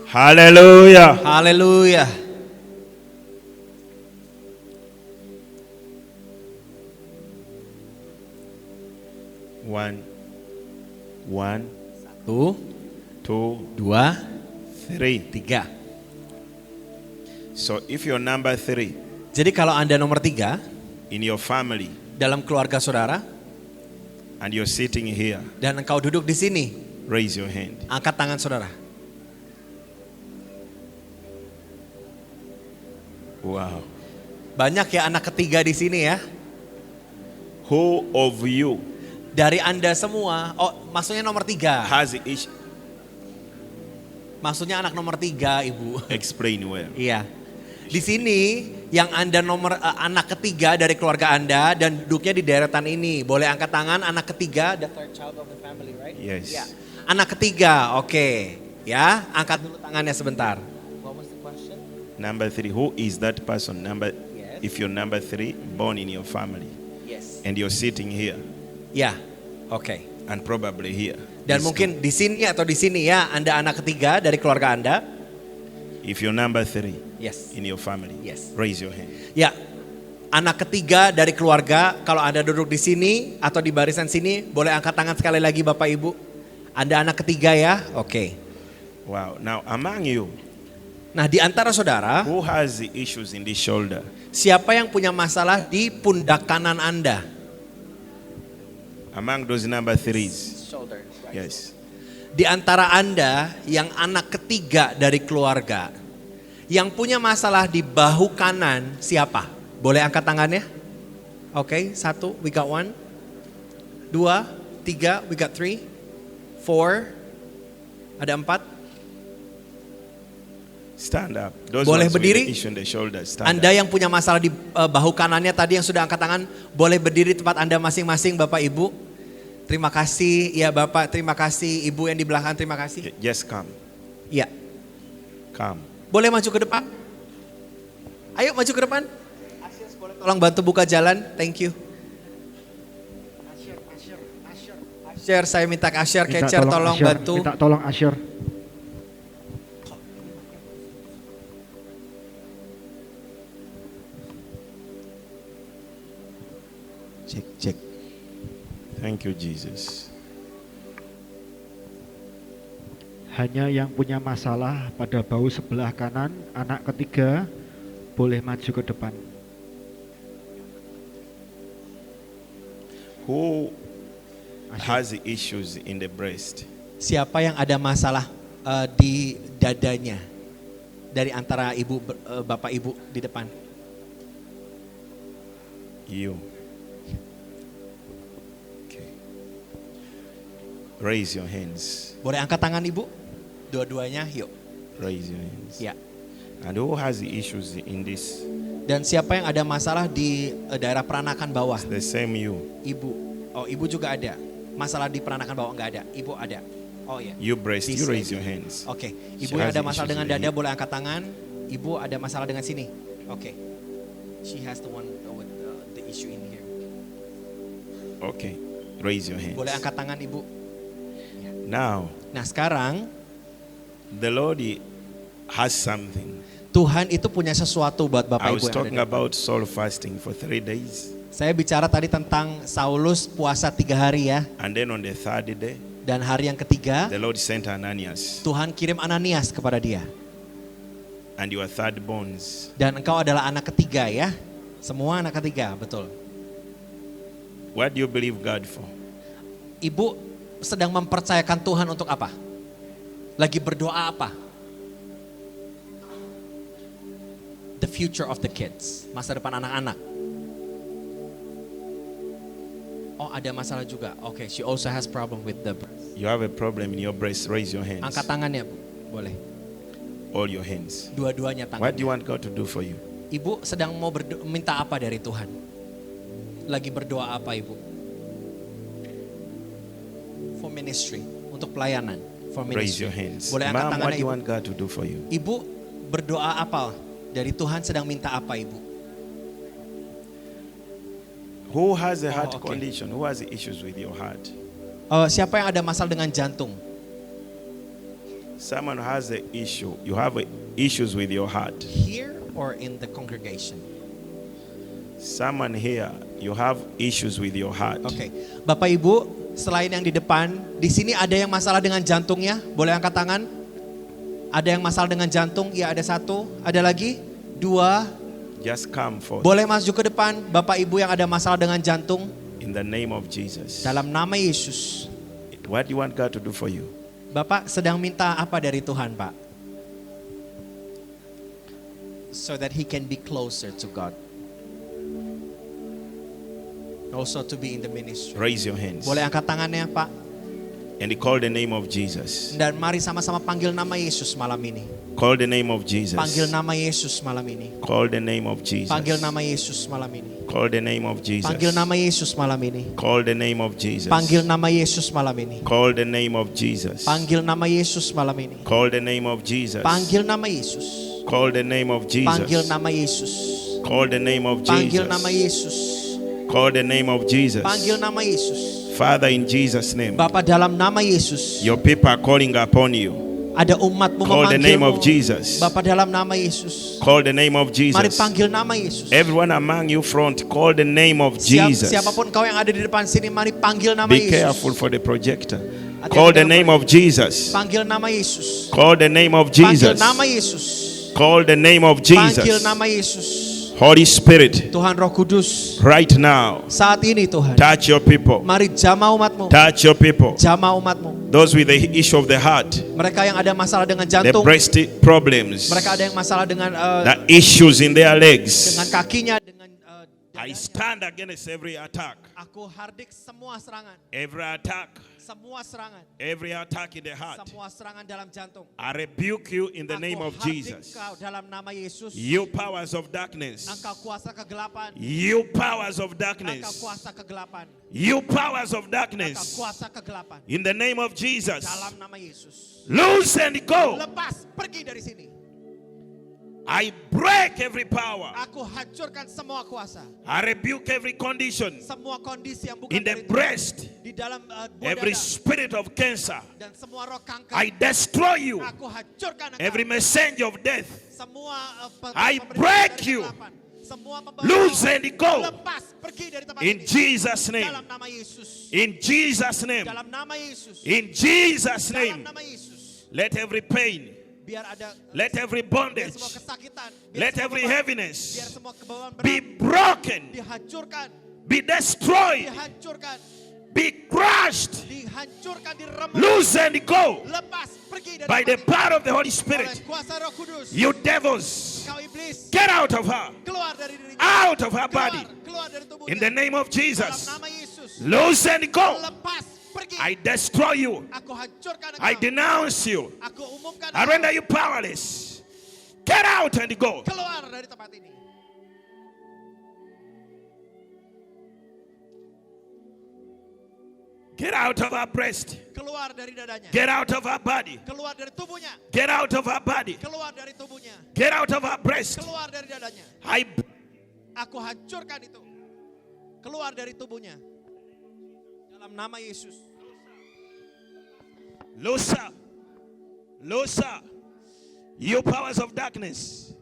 Hallelujah. Haleluya. One, one, 1, two, 2, three. 3. So if you're number 3 Jadi kalau Anda nomor 3 in your family dalam keluarga saudara and you're sitting here, dan engkau duduk di sini, raise your hand. angkat tangan saudara. Wow. Banyak ya anak ketiga di sini ya. Who of you Dari Anda semua, maksudnya nomor 3. has each Maksudnya anak nomor 3, Ibu. explain well? Iya. Di sini yang Anda anak ketiga dari keluarga Anda dan duduknya di deretan ini. Boleh angkat tangan anak ketiga, the third child of the family, right? Yes. Ya. Anak ketiga, oke. Ya, angkat dulu tangannya sebentar. What was the question? Number 3, who is that person? Yes. If you're number 3 born in your family Yes. and you're sitting here Ya, oke. and probably here. Dan Please mungkin di sini atau di sini ya, Anda anak ketiga dari keluarga Anda. come. If you're number 3 Yes. in your family, Yes. raise your hand. Ya, anak ketiga dari keluarga, kalau Anda duduk di sini atau di barisan sini, boleh angkat tangan sekali lagi Bapak Ibu. Anda anak ketiga ya, oke. Wow. Now among you, Nah di antara saudara, who has the issues in the shoulder? siapa yang punya masalah di pundak kanan Anda? Among those number 3s. Yes. Di antara Anda yang anak ketiga dari keluarga, yang punya masalah di bahu kanan siapa? Boleh angkat tangannya? Oke, 1, we got 1. 2, 3, we got 3. 4, ada 4. Stand up. Those Boleh ones with berdiri? the issue in the shoulder, stand Anda up. yang punya masalah di bahu kanannya tadi yang sudah angkat tangan, boleh berdiri tempat Anda masing-masing Bapak Ibu. Terima kasih ya Bapak, terima kasih Ibu yang di belakang, terima kasih. Just come. Iya, Come. boleh maju ke depan. Ayo maju ke depan. Asyir, boleh tolong bantu buka jalan, thank you. Asyir, saya minta ke Asyir, Catcher tolong Asher, bantu. Minta tolong Asher. Cek. Thank you, Jesus. Hanya yang punya masalah pada bahu sebelah kanan, anak ketiga, boleh maju ke depan. Who has the issues in the breast? Siapa yang ada masalah di dadanya? Dari antara Bapak Ibu di depan. You. Okay. Raise your hands. Boleh angkat tangan Ibu? Dua-duanya, yuk. Raise your hands. Ya. And who has the issues in this? Dan siapa yang ada masalah di daerah peranakan bawah? It's the same you. Ibu. Oh, Ibu juga ada. Masalah di peranakan bawah enggak ada. Ibu ada. Oh ya. You breast, This you raise lady. your hands. Oke. She Ibu yang has ada the masalah issues dengan with dada hip. boleh angkat tangan. Ibu ada masalah dengan sini. Oke. She has the one with the issue in here. Okay. Raise your hands. Boleh angkat tangan Ibu. Now, Nah, sekarang the Lord has something. Tuhan itu punya sesuatu buat Bapak I Ibu was yang talking ada. about soul fasting for 3 days. Saya bicara tadi tentang Saulus puasa 3 hari ya. And then on the 3rd day, Dan hari yang ketiga, the Lord sent Ananias. Tuhan kirim Ananias kepada dia. And your third bones. Dan engkau adalah anak ketiga ya. Semua anak ketiga, betul. What do you believe God for? Ibu sedang mempercayakan Tuhan untuk apa? Lagi berdoa apa? The future of the kids. Masa depan anak-anak. Oh, ada masalah juga. Oke, she also has problem with the breast. You have a problem in your breast, raise your hands. Angkat tangannya, Bu. Boleh. All your hands. Dua-duanya What do you tangannya. want God to do for you? Ibu sedang mau minta apa dari Tuhan? Lagi berdoa apa Ibu? For ministry, untuk pelayanan. For Raise ministry. your hands. Boleh angkat Mom, what tangannya do you Ibu? want God to do for you? Ibu berdoa apa? Dari Tuhan sedang minta apa Ibu? Who has a heart okay. condition? Who has issues with your heart? Siapa yang ada masalah dengan jantung? Someone has an issue. You have issues with your heart. Here or in the congregation? Someone here, you have issues with your heart. Oke, Bapak Ibu, selain yang di depan, di sini ada yang masalah dengan jantungnya? Boleh angkat tangan? Ada yang masalah dengan jantung? Ya, ada satu. Ada lagi? Dua. Just come forth. Boleh maju ke depan, Bapak Ibu yang ada masalah dengan jantung? In the name of Jesus. Dalam nama Yesus. What do you want God to do for you? Bapak sedang minta apa dari Tuhan, Pak? So that he can be closer to God. Also to be in the ministry. Raise your hands. Boleh angkat tangannya, Pak? And call the name of Jesus. Dan mari sama-sama panggil nama Yesus malam ini. Call the name of Jesus. Panggil nama Yesus malam ini. Call the name of Jesus. Panggil nama Yesus malam ini. Call the name of Jesus. Panggil nama Yesus malam ini. Call the name of Jesus. Panggil nama Yesus malam ini. Call the name of Jesus. Panggil nama Yesus malam ini. Call the name of Jesus. Panggil nama Yesus. Call the name of Jesus. Panggil nama Yesus. Call the name of Panggil Jesus. nama Yesus. Call the name of Jesus. Panggil nama Yesus. Father, in Jesus' name, Bapa, dalam nama Yesus, your people are calling upon you. ada umatmu Call the name of memanggilmu. Jesus. Bapa, dalam nama Yesus, Call the name of mari Jesus. panggil nama Yesus. Everyone among you front, call the name of Jesus. Siapapun kau yang ada di depan sini, mari panggil nama Be Yesus. careful for the projector. Hati-hati Call the dalam name of Jesus. Panggil nama Yesus. Call the name of Panggil Jesus. nama Yesus. Call the name of Panggil Jesus. nama Yesus. Holy Spirit, Tuhan Roh Kudus, right now, saat ini Tuhan, touch your people. mari jamah umatmu. Touch your people. Jamah umatmu. Those with the issue of the heart, Mereka yang ada masalah dengan the jantung, breast problems, mereka ada yang masalah dengan the issues in their legs. dengan kakinya, dengan I dadanya. stand against every attack. Aku hardik semua serangan, Every attack. Every attack in the heart. semua serangan dalam jantung. I rebuke you in the name of Aku hardik Jesus. kau dalam nama Yesus. You powers of darkness. Engkau kuasa kegelapan. You powers of Engkau darkness. kuasa kegelapan. You powers of Engkau darkness. kuasa kegelapan. In the name of Jesus. Dalam nama Yesus. Loose and go. Lepas, pergi dari sini. I break every power. Aku hancurkan semua kuasa. I rebuke every condition Semua kondisi yang bukan in the dari Tuhan. breast. Di dalam buah Every dada. spirit of cancer. Dan semua roh kanker. I destroy you. Aku hancurkan engkau. Every messenger of death. Semua I pemberi break dari you. kegelapan. Semua pembawa Loose roh. and go. Lepas, pergi dari tempat In ini. Jesus' name. Dalam nama Yesus. In Jesus' name. Dalam nama Yesus. In Jesus' Dalam name. nama Yesus. Let every pain, Biar ada let every biar bondage, semua kesakitan, let semua every beban, biar heaviness semua kebawaan be berat broken, dihancurkan, be destroyed, dihancurkan, be crushed, dihancurkan, diremuk. loose and go Lepas, pergi dari by the tempat ini. power of the Holy Oleh Spirit. kuasa Roh Kudus. You devils, Kau iblis, get out of her, keluar dari dirinya. out of her body. Keluar dari tubuhnya. In the name of Dalam Jesus, nama Yesus. loose and go. Lepas, pergi. I destroy you. Aku hancurkan I engkau. denounce you. Aku umumkan I engkau. render you powerless. Get out and go. Keluar dari tempat ini. Get out of her breast. Keluar dari dadanya. Get out of her body. Keluar dari tubuhnya. Get out of her body. Keluar dari tubuhnya. Get out of her breast. Keluar dari dadanya. I Aku hancurkan itu. Keluar dari tubuhnya. Dalam nama Yesus. loose up. Loose up. You powers of darkness.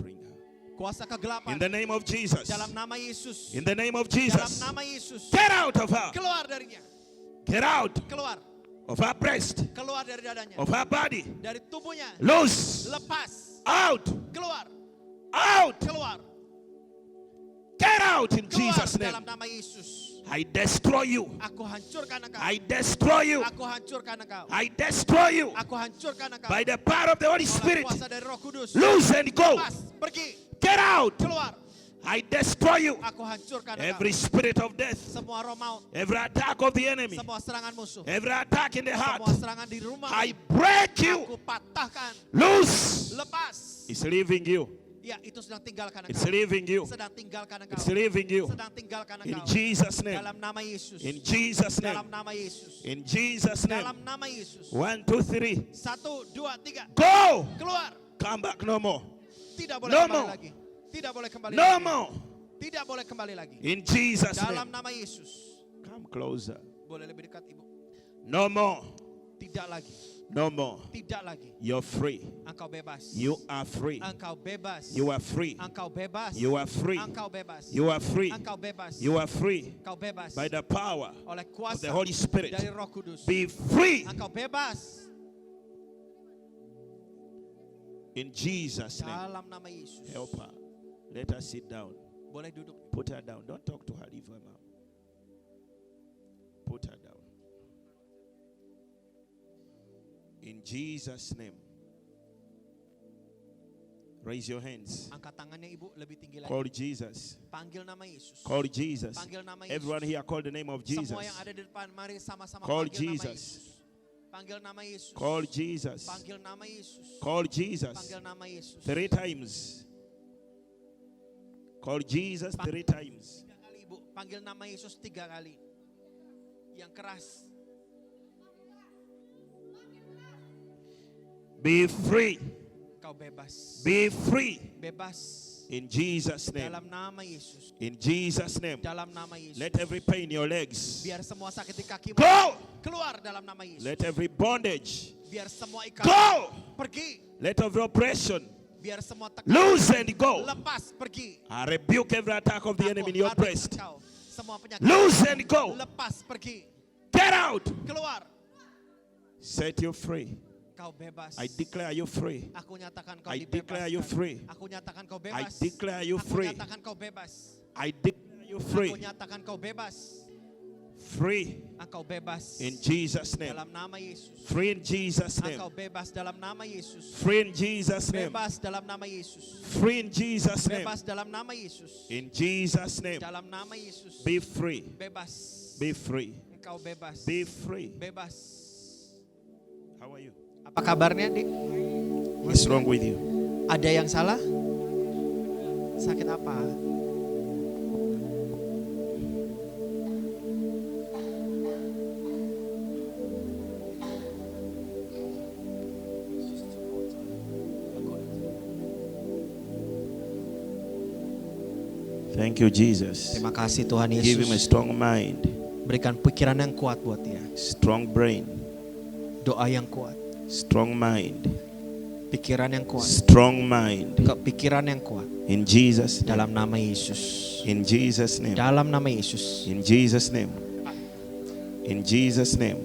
Bring her. Kuasa kegelapan. In the name of Jesus. Dalam nama Yesus. In the name of Dalam Jesus. nama Yesus. Get out of her. Keluar darinya. Get out Keluar. of her breast. Keluar dari dadanya. Of her body. Dari tubuhnya. Loose. Lepas. Out. Keluar. Out. Keluar. Get out in Keluar Jesus' dalam name. nama Yesus. I destroy you. Aku hancurkan engkau. I destroy you. Aku hancurkan engkau. I destroy you. Aku hancurkan engkau. By the power of the Holy Oleh Spirit. kuasa dari Roh Kudus. Loose and go. Lepas. Pergi. Get out. Keluar. I destroy you. Aku hancurkan Every engkau. spirit of death. Semua roh maut. Every attack of the enemy. Semua serangan musuh. Every attack in the heart. Semua serangan di rumah. I break you. Aku patahkan. Loose. Lepas. It's leaving you. Ya, itu sedang tinggalkan It's engkau. leaving you. Sedang tinggalkan engkau. It's leaving you. Sedang tinggalkan In engkau. Jesus' name. Dalam nama Yesus. In Jesus' name. Dalam nama Yesus. In Jesus' name. Dalam nama Yesus. 1, 2, 3. 1, 2, 3. Go. Keluar. Come back no more. Tidak boleh No kembali more. lagi. Tidak boleh kembali No lagi. more. Tidak boleh kembali lagi. In Jesus' Dalam name. nama Yesus. Come closer. dekat ibu. No more. Tidak lagi. No more. Tidak lagi. You're free. Engkau bebas. You are free. Engkau bebas. You are free. Engkau bebas. You are free. Engkau bebas. You are free. Engkau bebas. You are free. Engkau bebas. By the power Oleh of kuasa the Holy Spirit. dari Roh Kudus. Be free. Engkau bebas. In Jesus' name. Dalam nama Yesus. Help her. Let her sit down. Boleh duduk. Put her down. Don't talk to her. Leave her now. Put her down. In Jesus' name. Raise your hands. Angkat tangannya ibu lebih tinggi lagi. Call Jesus. Panggil nama Yesus. Call Jesus. Panggil nama Yesus. Everyone here call the name of Jesus. Semua yang ada di depan, mari sama-sama Call panggil nama Jesus. Yesus. Panggil nama Yesus. Call Jesus. Panggil nama Yesus. Call Jesus. Panggil nama Yesus. 3 times. Call Jesus 3 times. 3 kali ibu. Panggil nama Yesus 3 kali. Yang keras. Be free. Kau bebas. Be free. Bebas. In Jesus' name. Dalam nama Yesus. In Jesus' name. Dalam nama Yesus. Let every pain in your legs Biar semua sakit di kaki go. keluar dalam nama Yesus. Let every bondage Biar semua ikatan go. pergi. Let every oppression Biar semua tekanan loose and go. lepas, pergi. I rebuke every attack of the enemy in your Aku breast. engkau. Semua penyakit Loose and go. lepas, pergi. Get out. Keluar. Set you free. Kau bebas. I declare you free. Aku nyatakan kau I dibebaskan. declare you free. Aku nyatakan kau I bebas. declare you Aku free. nyatakan kau bebas. I declare you Aku free. nyatakan kau bebas. Free Engkau bebas. in Jesus' name. Dalam nama Yesus. Free in Jesus' name. Engkau bebas dalam nama Yesus. Free in Jesus' name. Bebas dalam nama Yesus. Free in Jesus' name. Bebas dalam nama Yesus. In Jesus' name. Dalam nama Yesus. Be free. Bebas. Be free. Engkau bebas. Be free. Bebas. How are you? Apa kabarnya, Dik? What's wrong with you? Ada yang salah? Sakit apa? Thank you, Jesus. Terima kasih Tuhan Give him a Yesus. strong mind, Berikan pikiran yang kuat buat dia. strong brain, Doa yang kuat. strong mind, Pikiran yang kuat. strong mind. Pikiran yang kuat. In Jesus' name. Dalam nama Yesus. In Jesus' name. Dalam nama Yesus. In Jesus' name. In Jesus' name.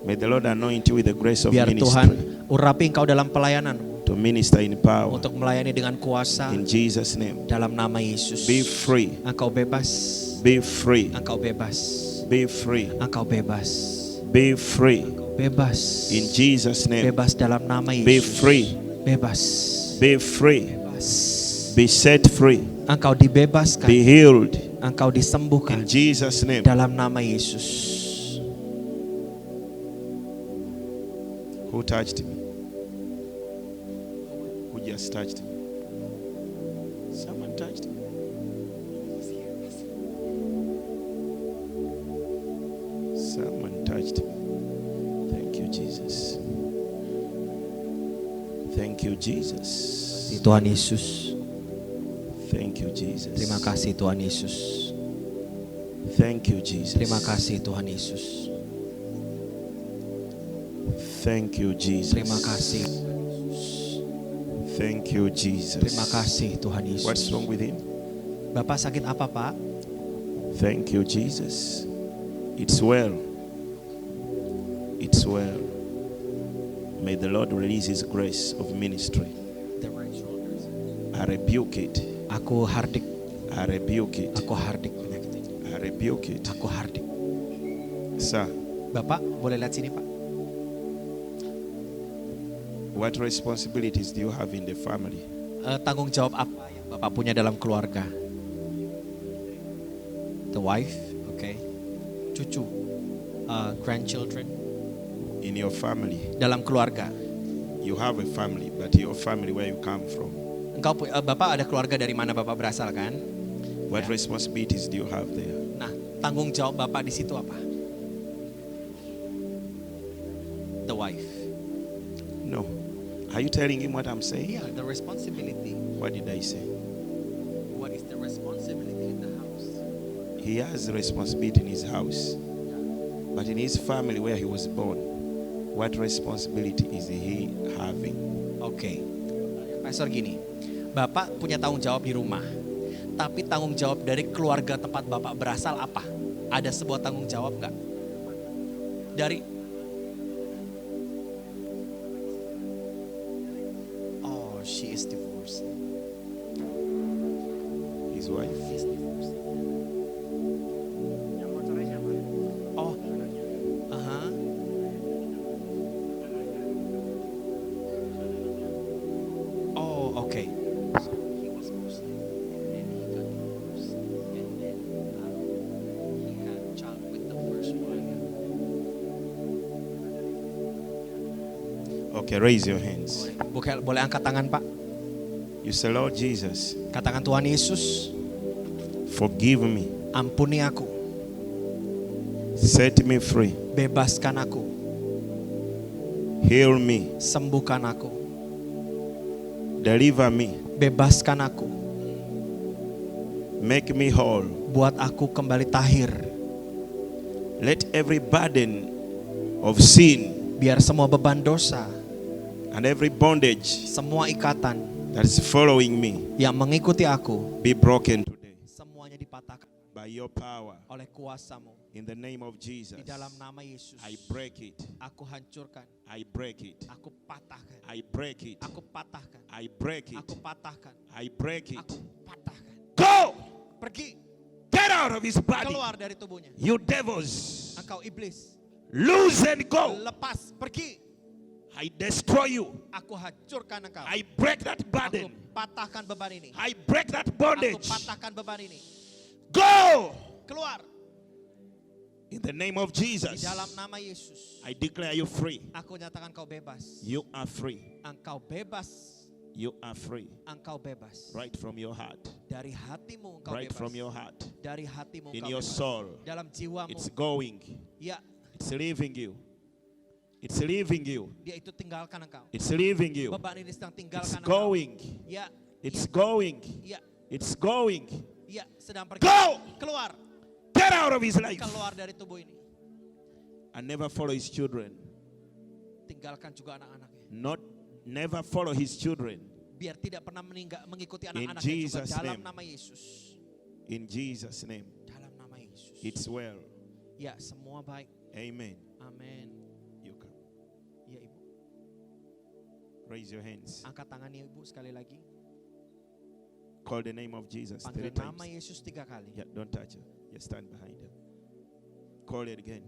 May the Lord anoint you with the grace of Biar ministry Tuhan urapi engkau dalam pelayanan to minister in power. untuk melayani dengan kuasa. In Jesus' name. Dalam nama Yesus. Be free. Engkau bebas. Be free. Engkau bebas. Be free. Engkau bebas. Be free. Bebas. In Jesus' name. Bebas dalam nama Yesus. Be free. Bebas. Be free. Bebas. Be set free. Engkau dibebaskan. Be healed. Engkau disembuhkan. In Jesus' name. Dalam nama Yesus. Who touched me? Who just touched me? Someone touched me. Someone touched me. Thank you, Jesus. Thank you, Jesus. Tuhan Yesus. Thank you, Jesus. Terima kasih Tuhan Yesus. Thank you, Jesus. Terima kasih Tuhan Yesus. Thank you, Jesus. Terima kasih. Thank you, Jesus. Terima kasih Tuhan Yesus. What's wrong with him? Bapak sakit apa, Pak? Thank you, Jesus. It's well. It's well. May the Lord release His grace of ministry. I rebuke it. Aku hardik. I rebuke it. Aku hardik penyakit ini. I rebuke it. Aku hardik. Sir, Bapak, boleh lihat sini, Pak? what responsibilities do you have in the family? Tanggung jawab apa yang Bapak punya dalam keluarga? The wife, okay. Cucu, grandchildren. In your family, Dalam keluarga. you have a family, but your family where you come from, Bapak ada keluarga dari mana Bapak berasal kan? what responsibilities do you have there? Nah, tanggung jawab Bapak di situ apa? The wife. No. Are you telling him what I'm saying? Yeah, the responsibility. What did I say? What is the responsibility in the house? He has a responsibility in his house, But in his family where he was born, what responsibility is he having? Oke. Pastor gini, Bapak punya tanggung jawab di rumah. Tapi tanggung jawab dari keluarga tempat Bapak berasal apa? Ada sebuah tanggung jawab nggak? Dari she is divorced. His wife. She's divorced. Oh, oh, okay. So he was Muslim, and then he got divorced, and then he had a child with the first wife. Okay, raise your hands. Boleh angkat tangan, Pak? You say, Lord Jesus, Katakan, Tuhan Yesus, forgive me, ampuni aku, set me free, bebaskan aku, heal me, sembuhkan aku, deliver me, bebaskan aku, make me whole. buat aku kembali tahir. Let every burden of sin Biar semua beban dosa, and every bondage semua ikatan that is following me yang mengikuti aku, be broken today semuanya dipatahkan by your power. oleh kuasa-Mu. In the name of Jesus, Di dalam nama Yesus, I break it. aku hancurkan, I break it. aku patahkan, I break it. aku patahkan, I break it. aku patahkan, I break it. aku patahkan. Go! Pergi, Get out of his body. keluar dari tubuhnya. You devils. Engkau iblis, Lose and go. lepas, pergi. I destroy you. Aku hancurkan engkau. I break that Aku burden. patahkan beban ini. I break that Aku bondage. patahkan beban ini. Go! Keluar. In the name of Di Jesus, dalam nama Yesus, I declare you free. aku nyatakan kau bebas. You are free. Engkau bebas. You are free. Engkau bebas. Right from your heart. Dari hatimu engkau Right bebas. from your heart. Dari hatimu In engkau your bebas. soul. Dalam jiwamu. It's going. Ya, It's leaving you. It's leaving you. dia itu tinggalkan engkau. It's leaving you. Beban ini sedang It's tinggalkan engkau. going. Ya, It's ya, going. ya, It's going. ya, sedang pergi. Go! Keluar. Get out of his life. Keluar dari tubuh ini. And never follow his children. Tinggalkan juga anak-anaknya. Never follow his children. Biar tidak pernah mengikuti In anak-anaknya juga. Jesus' Dalam name. nama Yesus. In Jesus' name. Dalam nama Yesus. It's well. Ya, semua baik. Amen. Amin. You come. Ya, Ibu. Raise your hands. Angkat tangannya, Ibu, sekali lagi. Call the name of Jesus 3 Panggil times. nama Yesus 3 kali. Yeah, don't touch her. Just stand behind her. Call it again.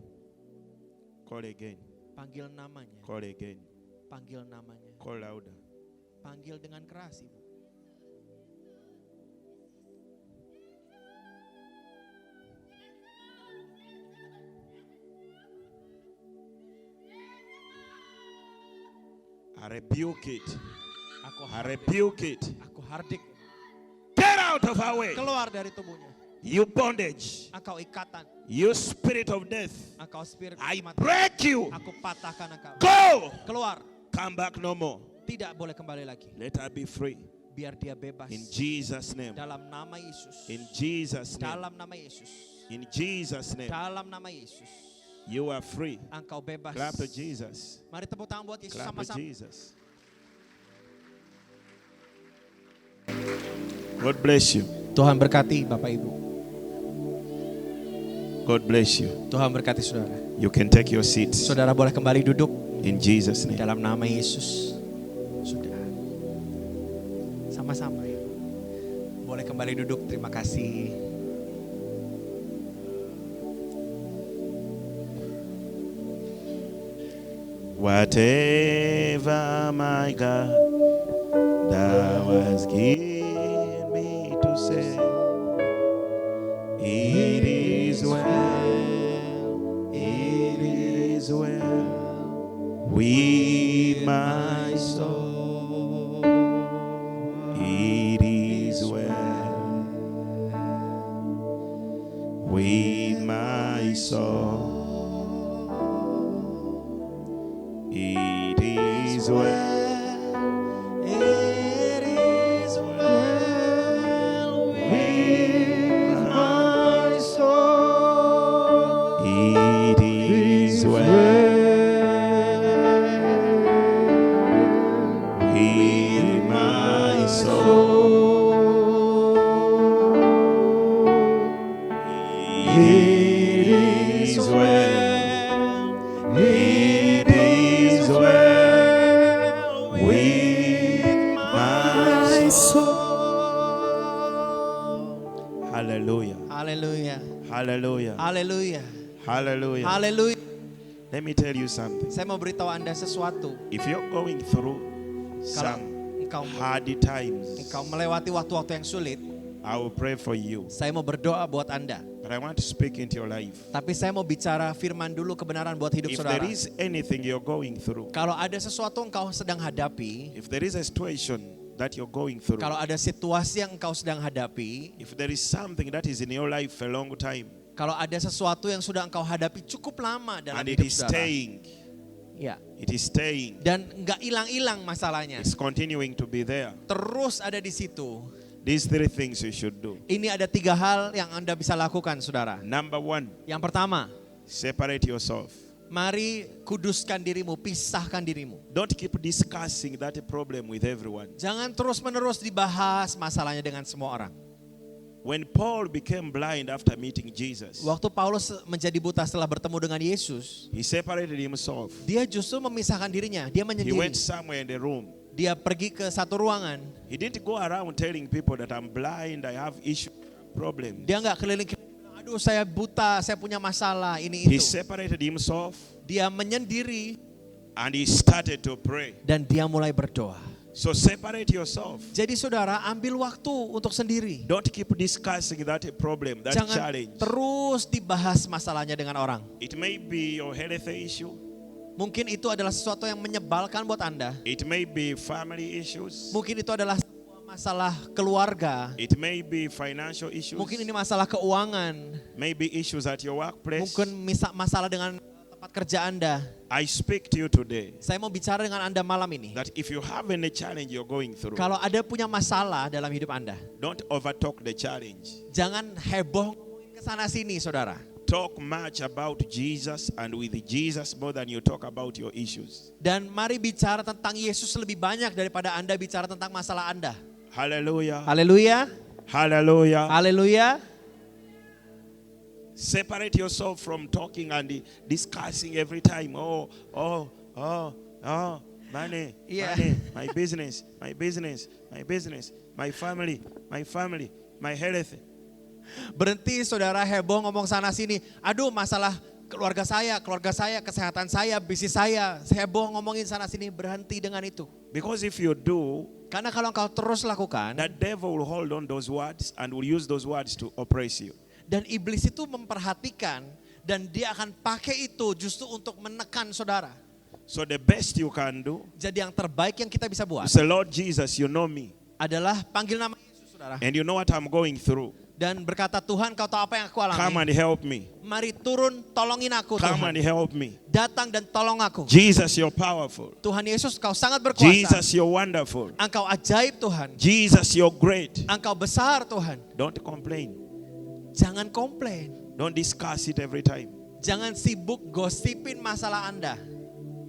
Call it again. Panggil namanya. Call it again. Panggil namanya. Call louder. Panggil dengan keras, Ibu. I rebuke it. Aku I rebuke it. Aku hardik. Get out of our way. Keluar dari tubuhnya. You bondage. Engkau ikatan. You spirit of death. Engkau spirit I kematian. break you. Aku patahkan engkau. Go. Keluar. Come back no more. Tidak boleh kembali lagi. Let her be free. Biar dia bebas. In Jesus' name. Dalam nama Yesus. In Jesus' name. Dalam nama Yesus. In Jesus' name. Dalam nama Yesus. You are free. Engkau bebas. Clap to Jesus. Mari tepuk tangan buat Yesus Clap to sama-sama. Jesus. God bless you. Tuhan berkati Bapak Ibu. God bless you. Tuhan berkati saudara. You can take your seats. Saudara boleh kembali duduk In Jesus' name. dalam nama Yesus. Sudah. Sama-sama ya. Boleh kembali duduk. Terima kasih. Whatever my God thou hast given me to say, it is well, it is well with my soul. It is well with my soul. It is well, it is well with my soul. It is well. It is well with my soul. Hallelujah. Haleluya. Hallelujah. Haleluya. Hallelujah. Haleluya. Let me tell you something. Saya mau beritahu Anda sesuatu. If you're going through Kalau some engkau hard times, melewati waktu-waktu yang sulit, I will pray for you. saya mau berdoa buat Anda. But I want to speak into your life. Tapi saya mau bicara firman dulu kebenaran buat hidup If saudara. there is anything you're going through, Kalau ada sesuatu engkau sedang hadapi, if there is a situation that you're going through, kalau ada situasi yang engkau sedang hadapi, if there is something that is in your life a long time, kalau ada sesuatu yang sudah engkau hadapi cukup lama dalam and it hidup is saudara, staying, ya, it is staying, dan enggak hilang-hilang masalahnya, it's continuing to be there. terus ada di situ. These three things you should do. Ini ada 3 hal yang Anda bisa lakukan, saudara. Number one, Yang pertama, separate yourself. mari kuduskan dirimu, pisahkan dirimu. Don't keep discussing that problem with everyone. Jangan terus-menerus dibahas masalahnya dengan semua orang. When Paul became blind after meeting Jesus, Waktu Paulus menjadi buta setelah bertemu dengan Yesus, he separated himself. dia justru memisahkan dirinya, dia He menyendiri. went somewhere in the room. Dia pergi ke satu ruangan. He didn't go around telling people that I'm blind, I have issue, problem. Dia nggak keliling, aduh saya buta, saya punya masalah, ini He itu. separated himself Dia menyendiri and he started to pray. dan dia mulai berdoa. So separate yourself. Jadi saudara, ambil waktu untuk sendiri. Don't keep discussing that problem, that Jangan challenge. terus dibahas masalahnya dengan orang. It may be your health issue. Mungkin itu adalah sesuatu yang menyebalkan buat Anda. It may be family issues. Mungkin itu adalah sebuah masalah keluarga. It may be financial issues. Mungkin ini masalah keuangan. Maybe issues at your workplace. Mungkin masalah dengan tempat kerja Anda. I speak to you today Saya mau bicara dengan Anda malam ini. that if you have any challenge you're going through, Kalau ada punya masalah dalam hidup Anda, don't overtalk the challenge. jangan heboh ngomongin ke sana sini, saudara. Talk much about Jesus, and with Jesus more than you talk about your issues. Dan mari bicara tentang Yesus lebih banyak daripada Anda bicara tentang masalah Anda. Hallelujah. Haleluya. Hallelujah. Haleluya. Separate yourself from talking and discussing every time. Money, Yeah. money, my business, my family, my health. Berhenti saudara heboh ngomong sana sini. Aduh masalah keluarga saya, kesehatan saya, bisnis saya. Heboh ngomongin sana sini, berhenti dengan itu. Because if you do, Karena kalau engkau terus lakukan, the devil will hold on those words and will use those words to oppress you. dan iblis itu memperhatikan, dan dia akan pakai itu justru untuk menekan saudara. So the best you can do Jadi yang terbaik yang kita bisa buat is say, Lord Jesus, you know me, adalah panggil nama Yesus, saudara. and you know what I'm going through. Dan berkata, Tuhan kau tahu apa yang aku Come alami. and help me. Mari turun, tolongin aku Come Tuhan. and help me. Datang dan tolong aku. Jesus, you're powerful. Tuhan Yesus kau sangat berkuasa. Jesus, you're wonderful. Engkau ajaib Tuhan. Jesus, you're great. Engkau besar Tuhan. Don't complain. Jangan komplain. Don't discuss it every time. Jangan sibuk gosipin masalah Anda.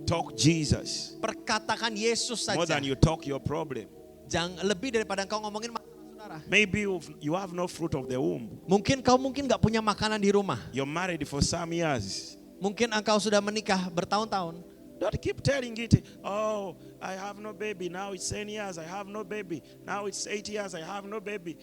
Talk Jesus Perkatakan Yesus more saja. than you talk your problem. Jangan lebih daripada engkau ngomongin masalah saudara. Maybe you have no fruit of the womb. Mungkin gak punya makanan di rumah. You're married for some years. Mungkin engkau sudah menikah bertahun-tahun. Don't keep telling it, oh, I have no baby. Now it's 10 years, I have no baby. Now it's 8 years, I have no baby.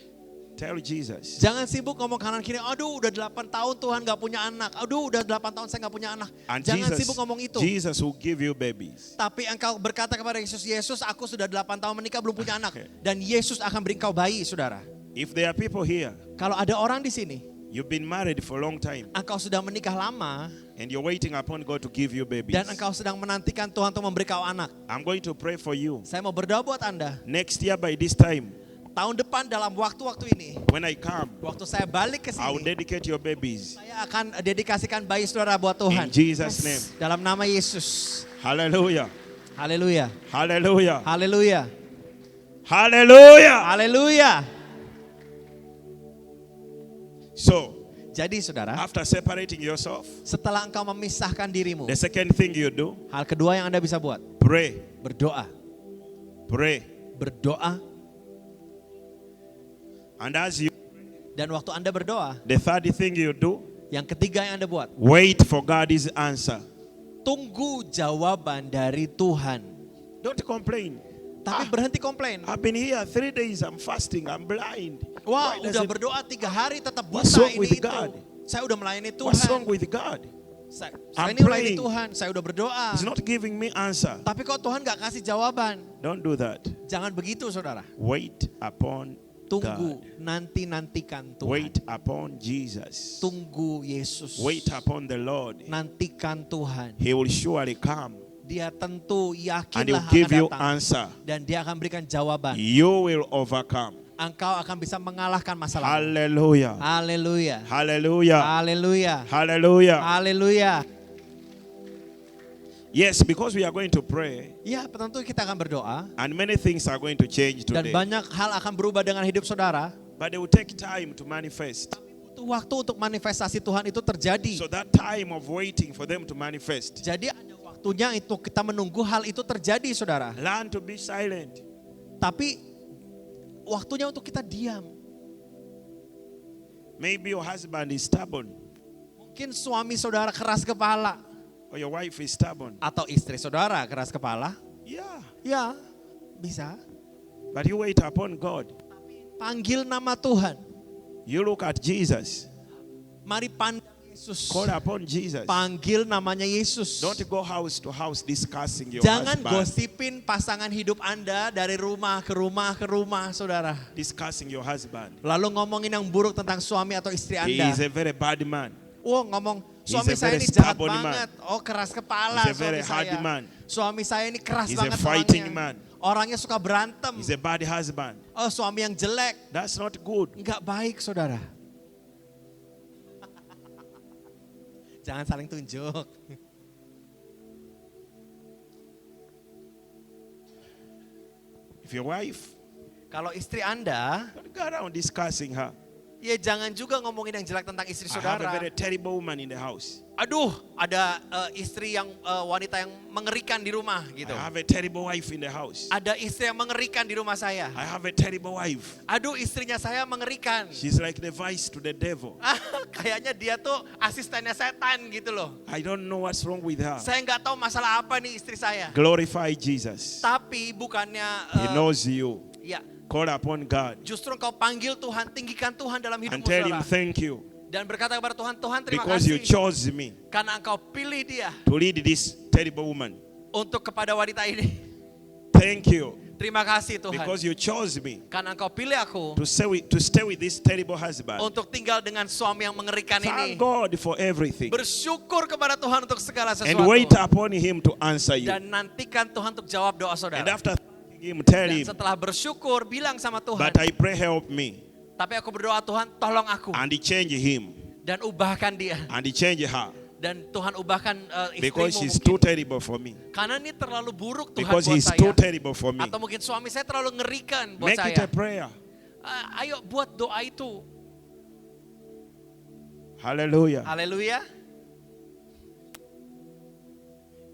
Tell Jesus. Jangan sibuk ngomong kanan kiri. Aduh udah 8 tahun Tuhan gak punya anak. Aduh udah 8 tahun saya gak punya anak. And Jangan sibuk ngomong itu. Jesus will give you babies. Tapi engkau berkata kepada Yesus, Yesus aku sudah 8 tahun menikah belum punya anak. Dan Yesus akan beri engkau bayi, saudara. If there are people here, Kalau ada orang di sini, you've been married for a long time, engkau sudah menikah lama, and you're waiting upon God to give you babies. dan engkau sedang menantikan Tuhan untuk memberi kau anak. I'm going to pray for you. Saya mau berdoa buat Anda. Next year by this time, Tahun depan dalam waktu-waktu ini, when I come, waktu saya balik ke I will sini, dedicate your babies. saya akan dedikasikan bayi saudara buat Tuhan. In Jesus' name. Dalam nama Yesus. Hallelujah. Haleluya. Hallelujah. Haleluya. Hallelujah. Haleluya. So, Jadi saudara, after separating yourself, setelah engkau memisahkan dirimu, the second thing you do, hal kedua yang Anda bisa buat, pray. berdoa. Pray. Berdoa. And as you, Dan waktu Anda berdoa, the third thing you do, Yang ketiga yang Anda buat, wait for God's answer. tunggu jawaban dari Tuhan. Don't complain. Tapi berhenti komplain. I've been here 3 days, I'm fasting, I'm blind. Wah, Why udah does it- berdoa 3 hari tetap What's buta wrong ini with itu. God? Saya udah melayani What's Tuhan. wrong with God? Saya I'm ini melayani praying. Tuhan, saya udah berdoa. He's not giving me answer. Tapi kok Tuhan gak kasih jawaban? Don't do that. Jangan begitu saudara. Wait upon Tunggu, God. nantikan Tuhan. Wait upon Jesus. Tunggu Yesus. Wait upon the Lord. Nantikan Tuhan. He will surely come Dia tentu and He yakinlah will give akan you datang. answer. Dan dia akan berikan jawaban. You will overcome. Engkau akan bisa mengalahkan masalah. Hallelujah. Haleluya. Hallelujah. Haleluya. Hallelujah. Haleluya. Yes, because we are going to pray Ya, tentu kita akan berdoa. and many things are going to change Dan today. banyak hal akan berubah dengan hidup saudara. But they will take time to manifest. Butuh waktu untuk manifestasi Tuhan itu terjadi. So that time of waiting for them to manifest, Jadi ada waktunya itu kita menunggu hal itu terjadi saudara. learn to be silent. Tapi waktunya untuk kita diam. Maybe your husband is stubborn Mungkin suami saudara keras kepala. or your wife is stubborn. Atau istri saudara keras kepala. Yeah. Ya, bisa. But you wait upon God. Panggil nama Tuhan. You look at Jesus. Mari pandang Yesus. Call upon Jesus. Panggil namanya Yesus. Don't go house to house discussing your Jangan husband. gosipin pasangan hidup Anda dari rumah ke rumah ke rumah saudara. Discussing your husband. Lalu ngomongin yang buruk tentang suami atau istri He Anda. is a very bad man. Oh ngomong He's suami a saya very ini jahat stubborn man. banget. Oh keras kepala He's a suami very hard saya. man. Suami saya ini keras He's a banget fighting orangnya. man. Orangnya suka berantem. He's a bad husband. Oh suami yang jelek. That's not good. Enggak baik saudara. Jangan saling tunjuk. If your wife, Kalau istri Anda, don't go around discussing her. ya jangan juga ngomongin yang jelek tentang istri I have a saudara. very terrible woman in the house. Aduh, ada istri yang wanita yang mengerikan di rumah gitu. I have a terrible wife in the house. Ada istri yang mengerikan di rumah saya. I have a terrible wife. Aduh, istrinya saya mengerikan. She's like the vice to the devil. Kayaknya dia tuh asistennya setan gitu loh. I don't know what's wrong with her. Saya nggak tahu masalah apa nih istri saya. Glorify Jesus. Tapi bukannya He knows you. ya Call upon God justru engkau panggil Tuhan, tinggikan Tuhan dalam and hidupmu tell Him saudara. thank you Dan berkata kepada Tuhan, Tuhan terima because you kasih. chose me Karena engkau pilih dia to lead this terrible woman. untuk kepada wanita ini. Thank you Terima kasih Tuhan. because you chose me Karena engkau pilih aku to stay with this terrible husband. untuk tinggal dengan suami yang mengerikan ini. Thank God for everything Bersyukur kepada Tuhan untuk segala and sesuatu. wait upon Him to answer you. Dan nantikan Tuhan untuk jawab doa And saudara. after thanking Him, tell Dan Him, setelah bersyukur, bilang sama Tuhan. but I pray help me. Tapi aku berdoa, Tuhan tolong aku. And He change him Dan ubahkan dia. and He change her Dan Tuhan ubahkan because istrimu she's mungkin. too terrible for me. Karena ini terlalu buruk Tuhan Because buat he's saya. too terrible for me. Atau mungkin suami saya terlalu ngerikan buat Make it a saya. prayer. Ayo buat doa itu. Hallelujah. Haleluya.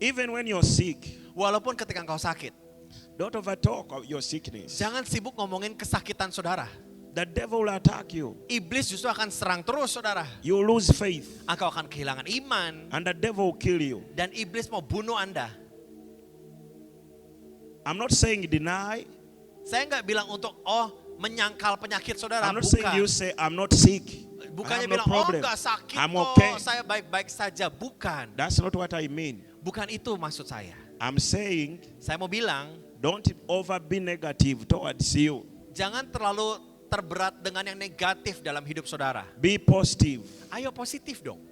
Even when you're sick, Walaupun ketika engkau sakit. don't overtalk of your sickness. Jangan sibuk ngomongin kesakitan saudara. The devil will attack you. Iblis justru akan serang terus saudara. You lose faith Engkau akan kehilangan iman. and the devil will kill you. Dan iblis mau bunuh Anda. I'm not saying deny. Saya nggak bilang untuk menyangkal penyakit saudara. I'm not saying you Bukan. say I'm not sick. I Bukannya have no bilang problem. nggak sakit I'm kok. okay. Saya baik-baik saja. Bukan. That's not what I mean. Bukan itu maksud saya. I'm saying Saya mau bilang don't over be negative towards you. jangan terlalu terberat dengan yang negatif dalam hidup saudara. Be positive. Ayo positif dong.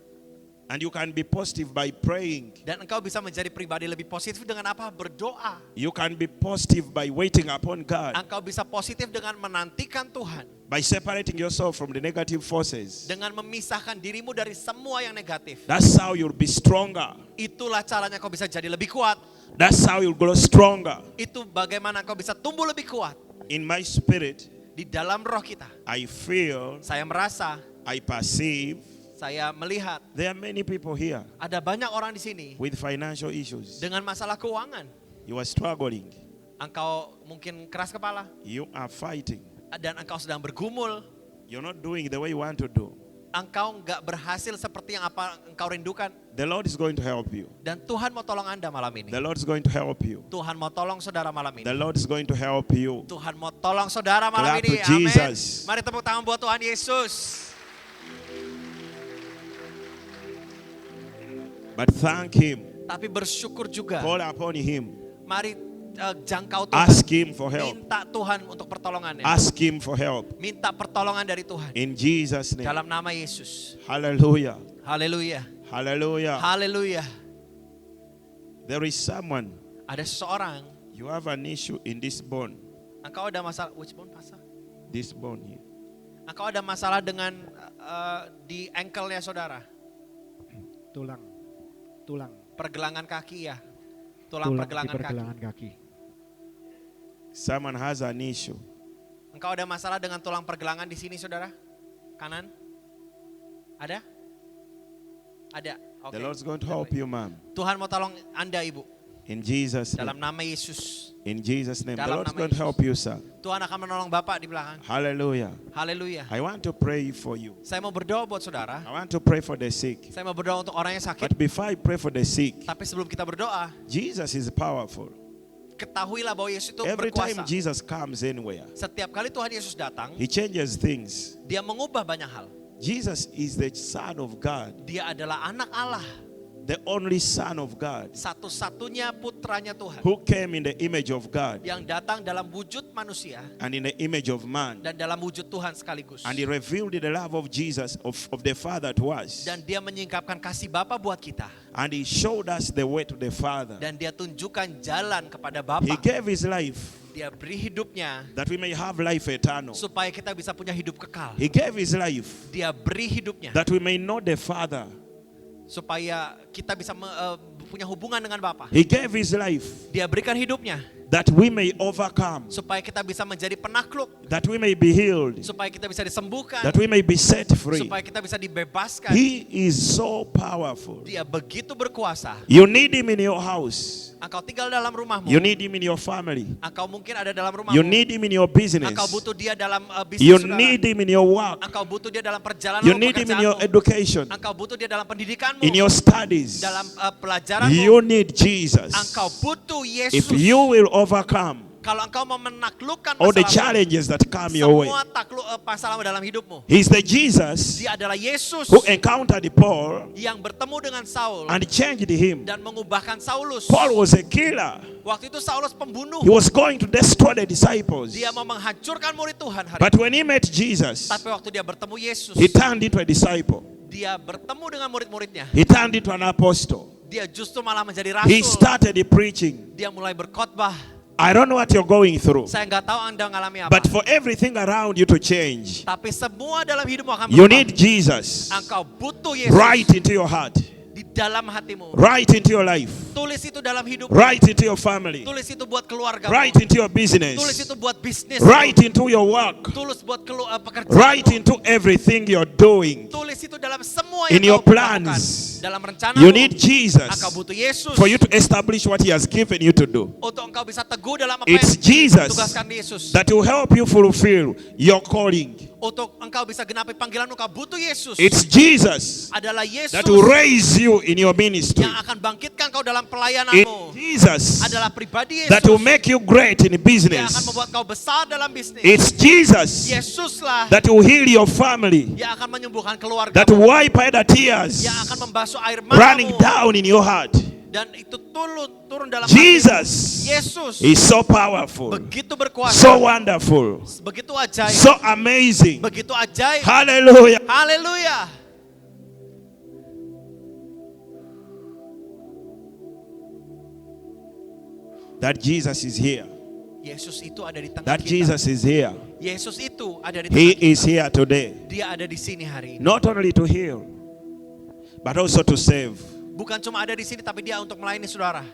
And you can be positive by praying. Dan engkau bisa menjadi pribadi lebih positif dengan apa? Berdoa. You can be positive by waiting upon God. Engkau bisa positif dengan menantikan Tuhan. By separating yourself from the negative forces. Dengan memisahkan dirimu dari semua yang negatif. That's how you'll be stronger. Itulah caranya kau bisa jadi lebih kuat. That's how you'll grow stronger. Itu bagaimana kau bisa tumbuh lebih kuat. In my spirit, Di dalam roh kita. I feel, Saya merasa, I perceive, saya melihat there are many people here ada banyak orang di sini with financial issues. dengan masalah keuangan. You are struggling. Engkau mungkin keras kepala You are fighting. dan engkau sedang bergumul. You're not doing the way you want to do. engkau nggak berhasil seperti yang apa engkau rindukan. the Lord is going to help you. Dan Tuhan mau tolong Anda malam ini. The Lord is going to help you. Tuhan mau tolong saudara malam ini. The Lord is going to help you. Tuhan mau tolong saudara malam Clap ini. to Amin. Jesus. Mari tepuk tangan buat Tuhan Yesus. But thank Him. Tapi bersyukur juga. Call upon Him. Mari jangkau Tuhan. Ask Him for help. Minta Tuhan untuk pertolongannya. Ask Him for help. Minta pertolongan dari Tuhan. In Jesus' name. Dalam nama Yesus. Hallelujah. Haleluya. Hallelujah. Haleluya. There is someone. Ada seseorang. You have an issue in this bone. Engkau ada masalah. Which bone, Pastor? This bone here. Engkau ada masalah dengan di ankle-nya saudara. Tulang Pergelangan kaki ya. di Tulang pergelangan kaki. pergelangan kaki. Someone has an issue. Engkau ada masalah dengan tulang pergelangan di sini saudara? Kanan? Ada? Ada. Oke. The Lord's going to help you, ma'am. Tuhan mau tolong Anda Ibu. In Jesus' Dalam name. nama Yesus. In Jesus' name. The Dalam Lord's nama going to Yesus. help you, sir. Tuhan akan menolong Bapak di belakang. Hallelujah. Haleluya. I want to pray for you. Saya mau berdoa buat saudara. I want to pray for the sick. Saya mau berdoa untuk orang yang sakit. But before I pray for the sick, Tapi sebelum kita berdoa, Jesus is powerful. ketahuilah bahwa Yesus itu Every time berkuasa. Jesus comes anywhere, Setiap kali Tuhan Yesus datang, He changes things. Dia mengubah banyak hal. Jesus is the Son of God, Dia adalah anak Allah. the only Son of God, Satu-satunya putranya Tuhan. who came in the image of God Yang datang dalam wujud manusia and in the image of man. dan dalam wujud Tuhan sekaligus. And He revealed the love of Jesus, of the Father to us. Dan dia menyingkapkan kasih Bapa buat kita. And He showed us the way to the Father. Dan dia tunjukkan jalan kepada He Bapa. gave His life Dia beri hidupnya that we may have life eternal. supaya kita bisa punya hidup kekal. He gave His life Dia beri hidupnya that we may know the Father. supaya kita bisa punya hubungan dengan Bapa. He gave His life Dia berikan hidupnya that we may overcome, supaya kita bisa menjadi penakluk, that we may be healed, supaya kita bisa disembuhkan, that we may be set free. supaya kita bisa dibebaskan. He is so powerful. Dia begitu berkuasa. You need Him in your house. Engkau tinggal dalam rumahmu. You need Him in your family. Engkau mungkin ada dalam rumahmu. You need Him in your business. Engkau butuh dia dalam bisnis You saudara. need Him in your work. Engkau butuh dia dalam perjalanan You need Him in your education, Engkau butuh dia dalam pendidikanmu. in your studies. Dalam pelajaranmu. You need Jesus. Engkau butuh Yesus. If you will overcome Kalau engkau mau menaklukkan all the masalahmu, challenges that come your way, semua takluk masalah dalam hidupmu. He's the Jesus Dia adalah Yesus who encountered Paul yang bertemu dengan Saul and changed him. dan mengubahkan Saulus. Paul was a killer. Waktu itu Saulus pembunuh. He was going to destroy the disciples. Dia mau menghancurkan murid Tuhan hari But itu. when he met Jesus, Tapi waktu dia bertemu Yesus, he turned into a disciple. dia bertemu dengan murid-muridnya. He turned into an apostle. Dia justru malah menjadi He rasul. started preaching. Dia mulai berkhotbah. I don't know what you're going through, Saya nggak tahu Anda mengalami apa. but for everything around you to change, Tapi semua dalam hidupmu akan you berubah. need Jesus Engkau butuh Yesus right into your heart, di dalam hatimu. right into your life, Tulis itu dalam hidupmu. right into your family, Tulis itu buat keluargamu. right into your Tulis business, itu buat bisnis. right into your work, Tulis buat pekerjaan. right into everything you're doing. Tulis itu dalam semua In yang your kau lakukan. plans, Dalam rencana you need Jesus engkau butuh Yesus for you to establish what He has given you to do. untuk engkau bisa teguh dalam apa It's yang Jesus ditugaskan Yesus. that will help you fulfill your calling. Untuk engkau bisa genapi panggilan engkau butuh Yesus. It's Jesus Adalah Yesus that will raise you in your ministry. yang akan bangkitkan kau dalam It's pelayananmu. Jesus Adalah pribadi that will Yesus make you great in yang akan business. membuat kau besar dalam bisnis. It's Jesus Yesuslah that will heal your family, yang akan menyembuhkan keluarga, that will wipe away the tears yang akan membasuh air running matamu, down in your heart. dan itu turun dalam Jesus hatimu. Yesus is so powerful, begitu berkuasa, so wonderful, begitu ajaib, so amazing. begitu ajaib. Hallelujah. Haleluya. That Jesus is here. Yesus itu ada di tengah That kita. Jesus is here. Yesus itu ada di He tengah kita. is here today. Dia ada di sini hari ini. Not only to heal, but also to save. Bukan cuma ada di sini, tapi dia untuk melayani saudara.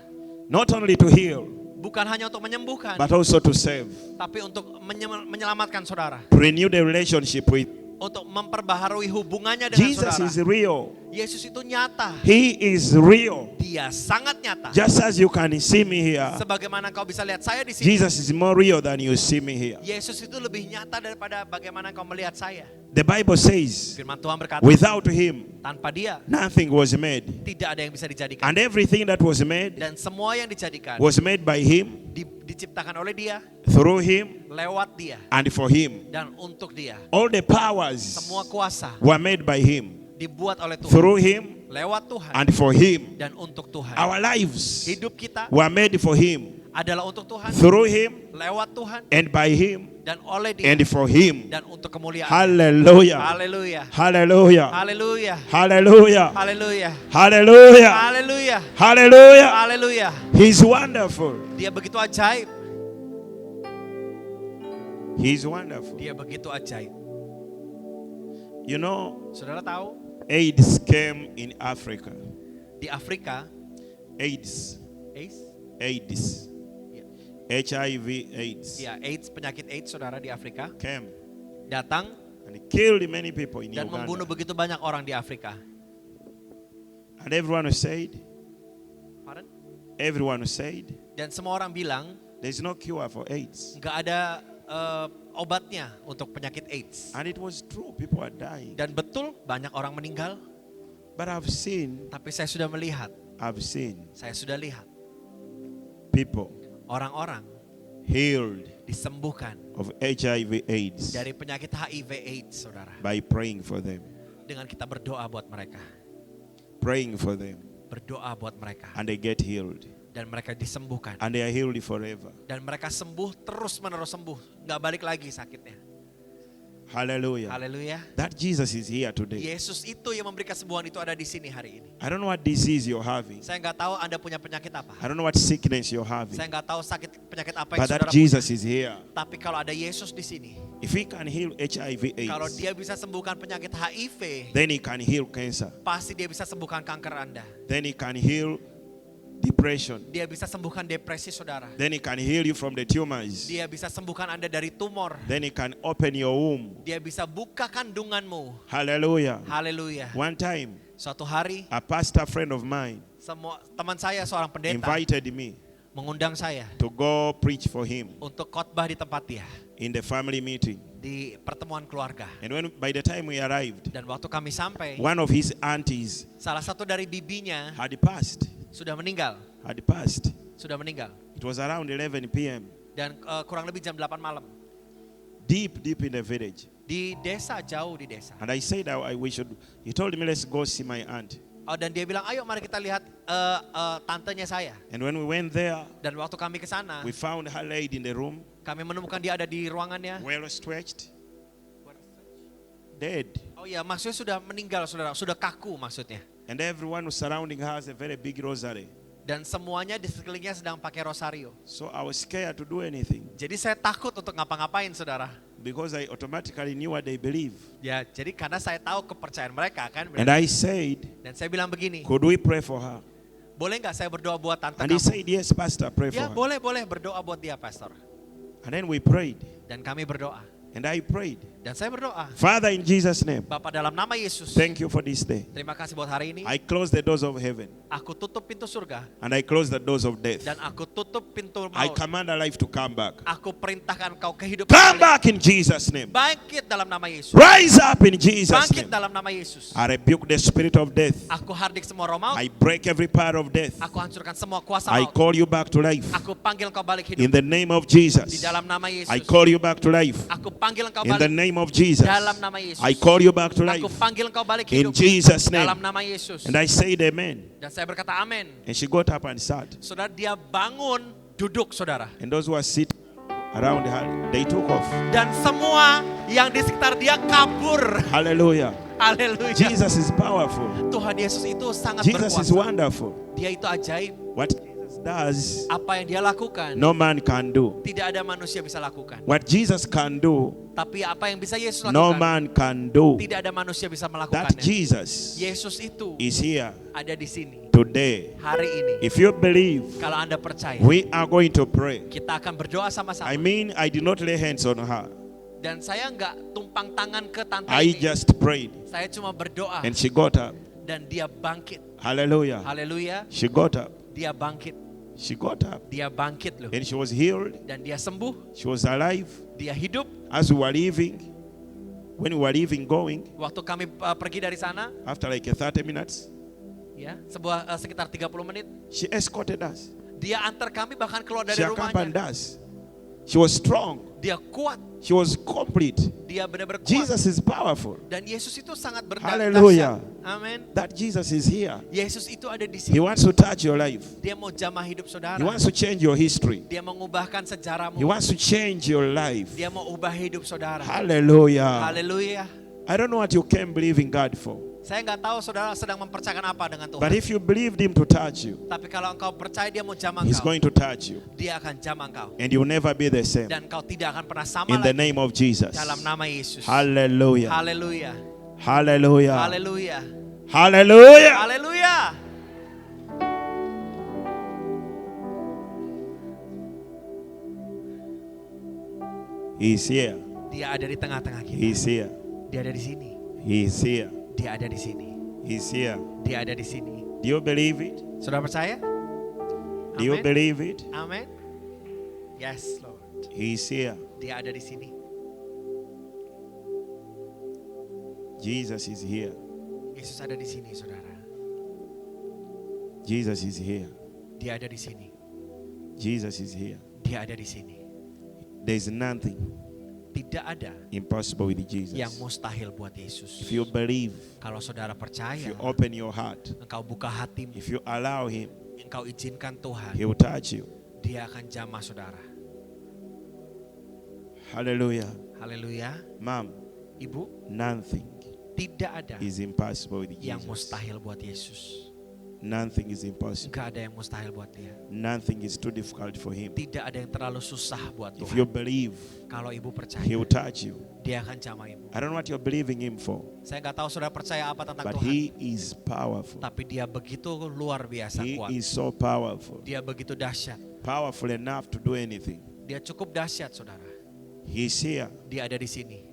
Not only to heal, Bukan hanya untuk menyembuhkan, but also to save. tapi untuk menyelamatkan saudara. To renew the relationship with Untuk memperbaharui hubungannya dengan Jesus saudara. is real. Yesus itu nyata. He is real. Dia sangat nyata. Just as you can see me here, Sebagaimana kau bisa lihat saya di sini. Jesus is more real than you see me here. Yesus itu lebih nyata daripada bagaimana kau melihat saya. The Bible says, Firman Tuhan berkata, without him, tanpa dia nothing was made. tidak ada yang bisa dijadikan. And everything that was made Dan semua yang dijadikan was made by him, diciptakan oleh dia, through him, lewat dia, and for him. dan untuk dia. All the powers Semua kuasa were made by him, dibuat oleh Tuhan, through him, lewat Tuhan, and for him. dan untuk Tuhan. Our lives Hidup kita were made for him, adalah untuk Tuhan, through him, lewat Tuhan, and by him, dan oleh dia, and for him. dan untuk kemuliaan. Hallelujah. Haleluya. Hallelujah. Haleluya. Hallelujah. Haleluya. Hallelujah. Haleluya. Hallelujah. Haleluya. He's wonderful. Dia begitu ajaib. He's wonderful. Dia begitu ajaib. You know, Saudara tahu, AIDS came in Africa. di Afrika, AIDS. AIDS, AIDS. ya, HIV AIDS ya, AIDS, penyakit AIDS, saudara, di Afrika came datang and it killed many people in dan membunuh Uganda. begitu banyak orang di Afrika. And everyone said, Pardon? everyone said, Dan semua orang bilang there's no cure for AIDS. nggak ada obatnya untuk penyakit AIDS. And it was true, people are dying. Dan betul banyak orang meninggal. But I've seen Tapi saya sudah melihat, saya sudah lihat people orang-orang healed disembuhkan of HIV AIDS dari penyakit HIV AIDS, saudara. by praying for them. Dengan kita berdoa buat mereka. Praying for them. Berdoa buat mereka. And they get healed. Dan mereka disembuhkan. And they are healed forever. Dan mereka sembuh, terus menerus sembuh. Nggak balik lagi sakitnya. Hallelujah. Haleluya. That Jesus is here today. Yesus itu yang memberi kesembuhan itu ada di sini hari ini. I don't know what disease you're having. Saya nggak tahu Anda punya penyakit apa. I don't know what sickness you're having. Saya nggak tahu penyakit apa yang But that saudara Jesus punya. is here. Tapi kalau ada Yesus di sini, If he can heal HIV kalau AIDS, dia bisa sembuhkan penyakit HIV, then he can heal cancer. pasti dia bisa sembuhkan kanker Anda. Then he can heal depression. Dia bisa sembuhkan depresi saudara. Then he can heal you from the tumors. Dia bisa sembuhkan Anda dari tumor. Then he can open your womb. Dia bisa buka kandunganmu. Hallelujah. Haleluya. One time, Suatu hari, a pastor friend of mine semua teman saya seorang pendeta invited me mengundang saya to go preach for him untuk khotbah di tempat dia, in the family meeting. di pertemuan keluarga. And by the time we arrived, Dan waktu kami sampai, one of his aunties salah satu dari bibinya had passed. sudah meninggal. Sudah meninggal. Sudah meninggal. It was around 11 p.m. Dan kurang lebih jam 8 malam. Deep in the village. Di desa, jauh di desa. And I said he told me, let's go see my aunt. Oh, dan dia bilang, ayo mari kita lihat tantenya saya. And when we went there, Dan waktu kami ke sana, we found her laid in the room, kami menemukan dia ada di ruangannya. well stretched, dead. Oh iya, maksudnya sudah meninggal, saudara. Sudah kaku maksudnya. And everyone who surrounding her has a very big rosary. Dan semuanya di sekelilingnya sedang pakai rosario. So I was scared to do anything Jadi saya takut untuk ngapa-ngapain, saudara. because I automatically knew what they believe. Ya, jadi karena saya tahu kepercayaan mereka kan. And I said, Dan saya bilang begini, could we pray for her? boleh nggak saya berdoa buat tante And he kamu? said, yes, Pastor, pray for Ya, her. boleh berdoa buat dia, pastor. And then we prayed. Dan kami berdoa. And I prayed. Dan saya berdoa, Father, in Jesus' name, Bapa dalam nama Yesus, thank you for this day. terima kasih buat hari ini. I close the doors of heaven Aku tutup pintu surga and I close the doors of death. dan aku tutup pintu I maut. command a life to come back. Aku perintahkan kau kehidupan Come kembali. back in Jesus' name. Bangkit dalam nama Yesus. Rise up in Jesus' Bangkit name. dalam nama Yesus. I rebuke the spirit of death. Aku hardik semua roh maut. I break every power of death. Aku hancurkan semua kuasa I maut. call you back to life. Aku panggil engkau balik In hidup the name of di Jesus. dalam nama Yesus. I call you back to life. Aku panggil engkau In the balik name of Jesus. dalam nama Yesus. I call you back to life. Aku panggil engkau balik In hidup Jesus' dalam name. nama Yesus. And I said amen. Dan saya berkata amin. And she got up and sat. Saudara, dia bangun, duduk, saudara. And those who were sitting around her, they took off. Dan semua yang di sekitar dia kabur. Hallelujah. Haleluya. Jesus is powerful. Tuhan Yesus itu sangat Jesus is berkuasa. wonderful. Dia itu ajaib. What Jesus does, Apa yang dia lakukan, no man can do. tidak ada manusia bisa lakukan. What Jesus can do, Tapi apa yang bisa Yesus no lakukan, man can do. tidak ada manusia bisa That melakukannya. Jesus Yesus itu is here ada di sini today. hari ini. If you believe, Kalau Anda percaya, we are going to pray. kita akan berdoa sama-sama. I mean, I did not lay hands on her. Dan saya nggak tumpang tangan ke tante I ini. just prayed. Saya cuma berdoa. And she got up. Dan dia bangkit. Hallelujah. Haleluya. She got up. Dia bangkit. She got up. Dia bangkit loh. And she was healed. Dan dia sembuh. She was alive. Dia hidup. As we were leaving, when we were leaving, going, Waktu kami pergi dari sana, after like 30 minutes, ya, sekitar 30 menit, she escorted us. dia antar kami bahkan keluar dari She accompanied rumahnya. us. She was strong. Dia kuat. She was complete. Dia benar-benar kuat. Jesus is powerful. Dan Yesus itu sangat Hallelujah. berdahsyat. Amin. That Jesus is here. Yesus itu ada di He sini. wants to touch your life. Dia mau jamah hidup saudara. He wants to change your history. Dia mengubahkan sejarahmu. He wants to change your life. Dia mau ubah hidup saudara. Hallelujah. Haleluya. I don't know what you came believing God for. Saya nggak tahu saudara sedang mempercayakan apa dengan Tuhan. But if you believed Him to touch you, Tapi kalau engkau percaya dia mau jamah He's engkau, going to touch you. dia akan jamah engkau. And you'll never be the same. Dan engkau tidak akan pernah sama In the lagi name of Jesus. dalam nama Yesus. Hallelujah. Haleluya. Hallelujah. Haleluya. Hallelujah. Haleluya. He's here. Dia ada di tengah-tengah kita. He's here. Dia ada di sini. He's here. Dia ada di sini. He's here. Dia ada di sini. Do you believe it? Saudara percaya? Do you Amin. believe it? Amin. Yes, Lord. He's here. Dia ada di sini. Jesus is here. Yesus ada di sini, saudara. Jesus is here. Dia ada di sini. Jesus is here. Dia ada di sini. There's nothing Tidak ada impossible with Jesus. yang mustahil buat Yesus. If you believe, Kalau saudara if percaya, you open your heart, engkau buka hatimu, if you allow Him, engkau izinkan Tuhan, He will touch you. dia akan jamah saudara. Hallelujah. Haleluya. Mom, Ibu, nothing tidak ada is impossible with yang Jesus. mustahil buat Yesus. Nothing is impossible. Enggak ada yang mustahil buat dia. Nothing is too difficult for Him. Tidak ada yang terlalu susah buat If you Tuhan. believe, Kalau ibu He percaya, will touch you. dia akan jamah ibu. I don't know what you're believing Him for, Saya nggak tahu saudara percaya apa tentang but Tuhan. He is powerful. Tapi dia begitu luar biasa He kuat. is so powerful. Dia begitu dahsyat. Powerful enough to do anything. Dia cukup dahsyat saudara. He's here. Dia ada di sini.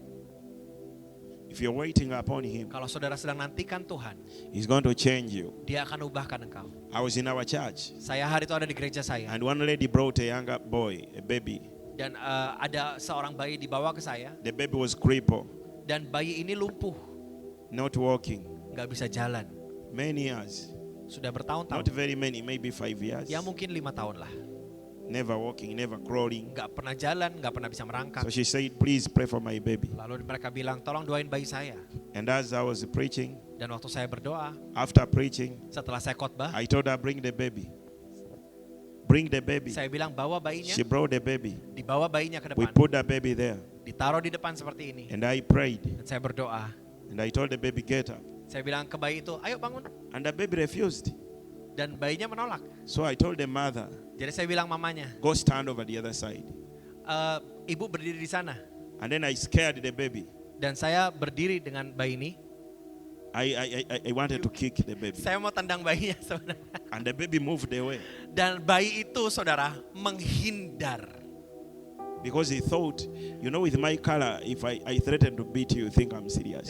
If you're waiting upon Him, Kalau saudara sedang nantikan Tuhan, He's going to change you. dia akan ubahkan engkau. I was in our church, Saya hari itu ada di gereja saya. and one lady brought a younger boy, a baby. Dan ada seorang bayi dibawa ke saya. The baby was crippled, Dan bayi ini lumpuh. not walking. Gak bisa jalan. Many years. Sudah Not bertahun-tahun. very many, maybe 5 years. Ya mungkin 5 tahun lah. Never walking, never crawling. Gak pernah jalan, gak pernah bisa merangkak. So she said, please pray for my baby. Lalu mereka bilang, tolong doain bayi saya. And as I was preaching, Dan waktu saya berdoa, after preaching, setelah saya khotbah, I told her, bring the baby. Bring the baby. saya bilang bawa bayinya. She brought the baby. Dibawa bayinya ke We depan. put the baby there. Ditaruh di depan seperti ini. And I prayed. Dan saya berdoa. And I told the baby, get up. Saya bilang ke bayi itu, ayo bangun. And the baby refused. Dan bayinya menolak. So I told the mother, Jadi saya bilang mamanya, go stand over the other side. Ibu berdiri di sana. And then I scared the baby. Dan saya berdiri dengan bayi ini. I wanted to kick the baby. Saya mau tendang bayinya sebenarnya. And the baby moved away. Dan bayi itu saudara menghindar. Because he thought, you know, with my color, if I threaten to beat you, you think I'm serious.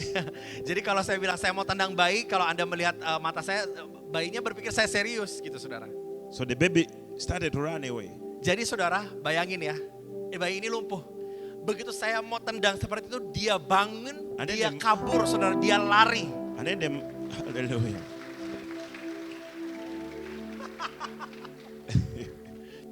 Jadi kalau saya bilang saya mau tendang bayi, kalau Anda melihat mata saya, bayinya berpikir saya serius gitu saudara. So the baby started to run away. Jadi saudara bayangin ya, bayi ini lumpuh. Begitu saya mau tendang seperti itu, dia bangun, Ada dia yang- kabur saudara, dia lari. And then the, hallelujah.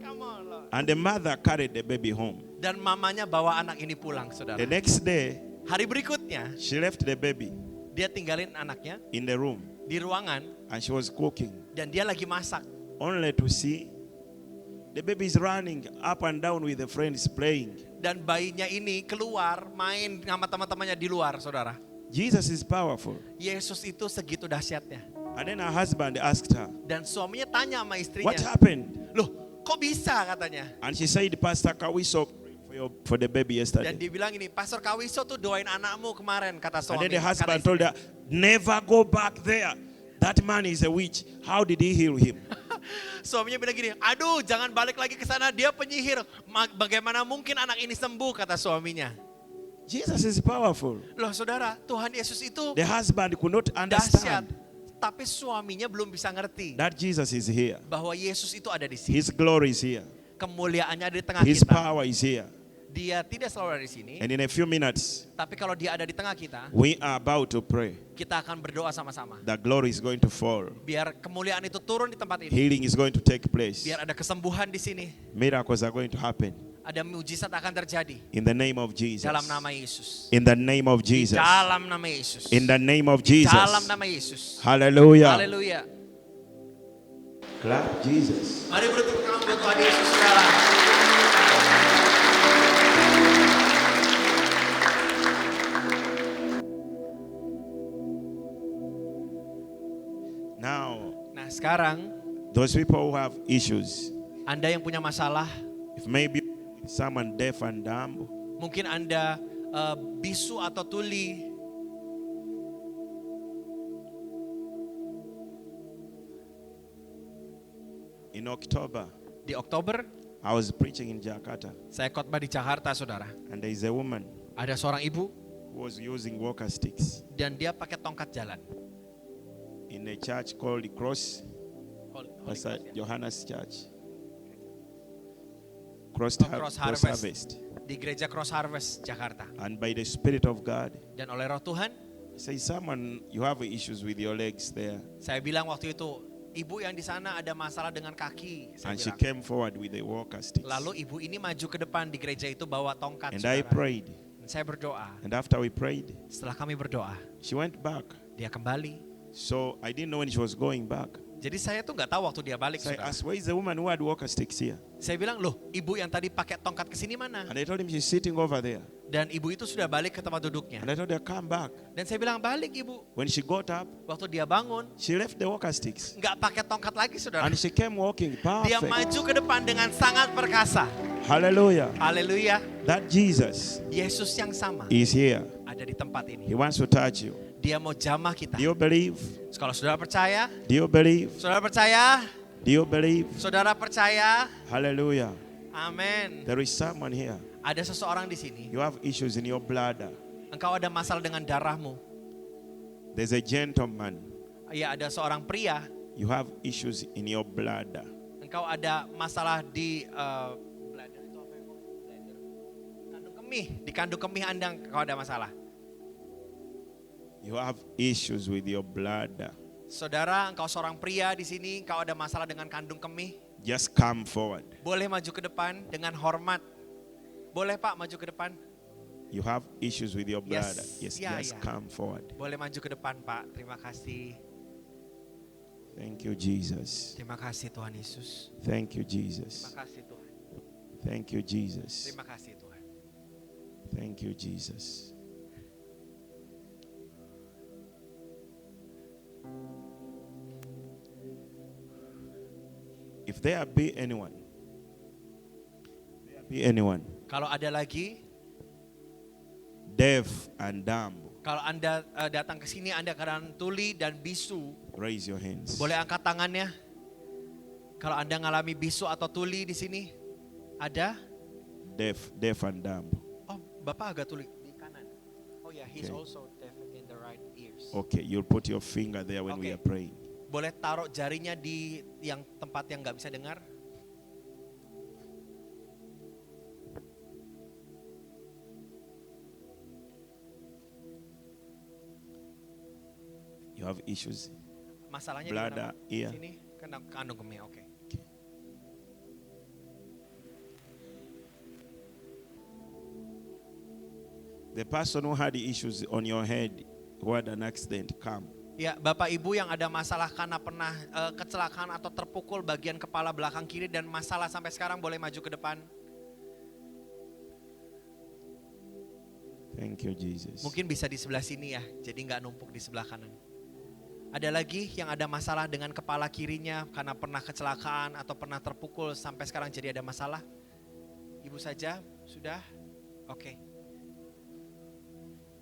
Come on, Lord. And the mother carried the baby home. Dan mamanya bawa anak ini pulang saudara. The next day, Hari berikutnya, she left the baby dia tinggalin anaknya in the room di ruangan and she was cooking, dan dia lagi masak. only to see the baby is running up and down with the friends playing. Dan bayinya ini keluar main sama teman-temannya di luar saudara. Jesus is powerful. Yesus itu segitu dahsyatnya. And then her husband asked her, Dan suaminya tanya sama what istrinya, happened? loh kok bisa katanya. And she said, Pastor Kawiso prayed for the baby Dan yesterday. dia bilang ini, Pastor Kawiso tuh doain anakmu kemarin kata And suami. then the kata husband told istrinya. her, never go back there. That man is a witch. How did he heal him? Suaminya bilang gini, aduh jangan balik lagi ke sana, dia penyihir. Bagaimana mungkin anak ini sembuh kata suaminya. Jesus is powerful. Loh saudara, Tuhan Yesus itu The husband could not dahsyat. understand. Tapi suaminya belum bisa ngerti that Jesus is here. bahwa Yesus itu ada di sini. His glory is here. Kemuliaannya ada di tengah His kita. power is here. Dia tidak selalu ada di sini, And in a few minutes, tapi kalau dia ada di tengah kita, we are about to pray. kita akan berdoa sama-sama. The glory is going to fall. Biar kemuliaan itu turun di tempat ini. Healing is going to take place. Biar ada kesembuhan di sini. Miracles are going to happen. Ada mujizat akan terjadi In the name of Jesus. dalam nama Yesus. In the name of Jesus. Dalam nama Yesus. In the name of Dalam Jesus. nama Yesus. Hallelujah. Haleluya. Clap Jesus. Mari beri tepuk tangan buat Tuhan Yesus saudara. Now, Nah sekarang, those people who have issues, Anda yang punya masalah, if maybe someone deaf and dumb, mungkin Anda bisu atau tuli, in October, di Oktober, I was preaching in Jakarta, saya khotbah di Jakarta saudara. and there is a woman Ada seorang ibu who was using walker sticks dan dia pakai tongkat jalan. in a church called the Cross, Holy Pastor Cross, ya? Johannes Church. Cross, Cross Cross Harvest. Harvest. Di gereja Cross Harvest Jakarta. And by the Spirit of God, Dan oleh roh Tuhan, say, someone, you have issues with your legs there. saya bilang waktu itu, ibu yang di sana ada masalah dengan kaki. Saya And she bilang. came forward with the walker sticks. Lalu ibu ini maju ke depan di gereja itu bawa tongkat. And I saudara. prayed. Dan saya berdoa. And after we prayed, Setelah kami berdoa, she went back. dia kembali. So I didn't know when she was going back. Jadi saya tuh nggak tahu waktu dia balik. So I saudara. asked, where is the woman who had walker sticks here? Saya bilang, loh ibu yang tadi pakai tongkat ke sini mana? And I told him she's sitting over there. Dan ibu itu sudah balik ke tempat duduknya. And I told her, come back. Dan saya bilang, balik ibu. When she got up, Waktu dia bangun, she left the walker sticks. nggak pakai tongkat lagi saudara. And she came walking Dia perfect. maju ke depan dengan sangat perkasa. Hallelujah. Haleluya. That Jesus Yesus yang sama is here. ada di tempat ini. He wants to touch you. Dia mau jamah kita. Do you believe? Kalau saudara percaya, Do you believe? saudara percaya, Do you believe? saudara percaya. Hallelujah. Amin. There is someone here. Ada seseorang di sini. You have issues in your bladder. Engkau ada masalah dengan darahmu. There's a gentleman. Ya, ada seorang pria. You have issues in your bladder. Engkau ada masalah di bladder itu apa ya, Bu? Bladder. Kandung kemih. Di kandung kemih Anda engkau ada masalah. You have issues with your bladder. Saudara, engkau seorang pria di sini, engkau ada masalah dengan kandung kemih. Just come forward. Boleh maju ke depan dengan hormat. Boleh Pak maju ke depan? You have issues with your Yes. bladder. Yes, Yeah, just yeah. come forward. Boleh maju ke depan Pak. Terima kasih. Thank you, Jesus. Terima kasih Tuhan Yesus. Thank you, Terima Jesus. kasih Tuhan. Thank you, Jesus. Terima kasih Tuhan. Thank you, Jesus. If there be anyone, Kalau ada lagi, deaf and dumb, kalau Anda datang ke sini Anda keadaan tuli dan bisu, raise your hands. boleh angkat tangannya. Kalau Anda ngalami bisu atau tuli di sini, ada? Deaf and dumb. Oh, Bapak agak tuli di kanan. Oh ya, he's Okay. also deaf in the right ears. Okay, you'll put your finger there when we Okay. are praying. Boleh taruh jarinya di yang tempat yang nggak bisa dengar. You have issues. Masalahnya Bladder, di mana? iya. Sini, kandung kemih. Oke. The person who had the issues on your head, who had an accident, come. Ya, Bapak Ibu yang ada masalah karena pernah kecelakaan atau terpukul bagian kepala belakang kiri dan masalah sampai sekarang boleh maju ke depan. Thank you, Jesus. Mungkin bisa di sebelah sini ya, jadi nggak numpuk di sebelah kanan. Ada lagi yang ada masalah dengan kepala kirinya karena pernah kecelakaan atau pernah terpukul sampai sekarang jadi ada masalah? Ibu saja, sudah? Oke.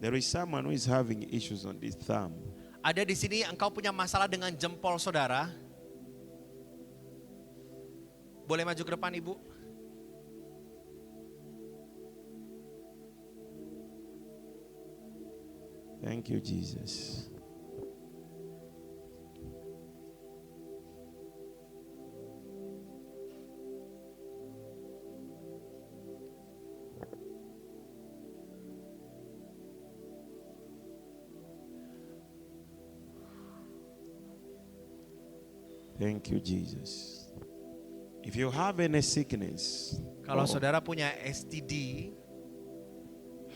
There is someone who is having issues on this thumb. Ada di sini engkau punya masalah dengan jempol saudara? Boleh maju ke depan Ibu? Thank you, Jesus. Thank you, Jesus. If you have any sickness, Kalau saudara punya STD,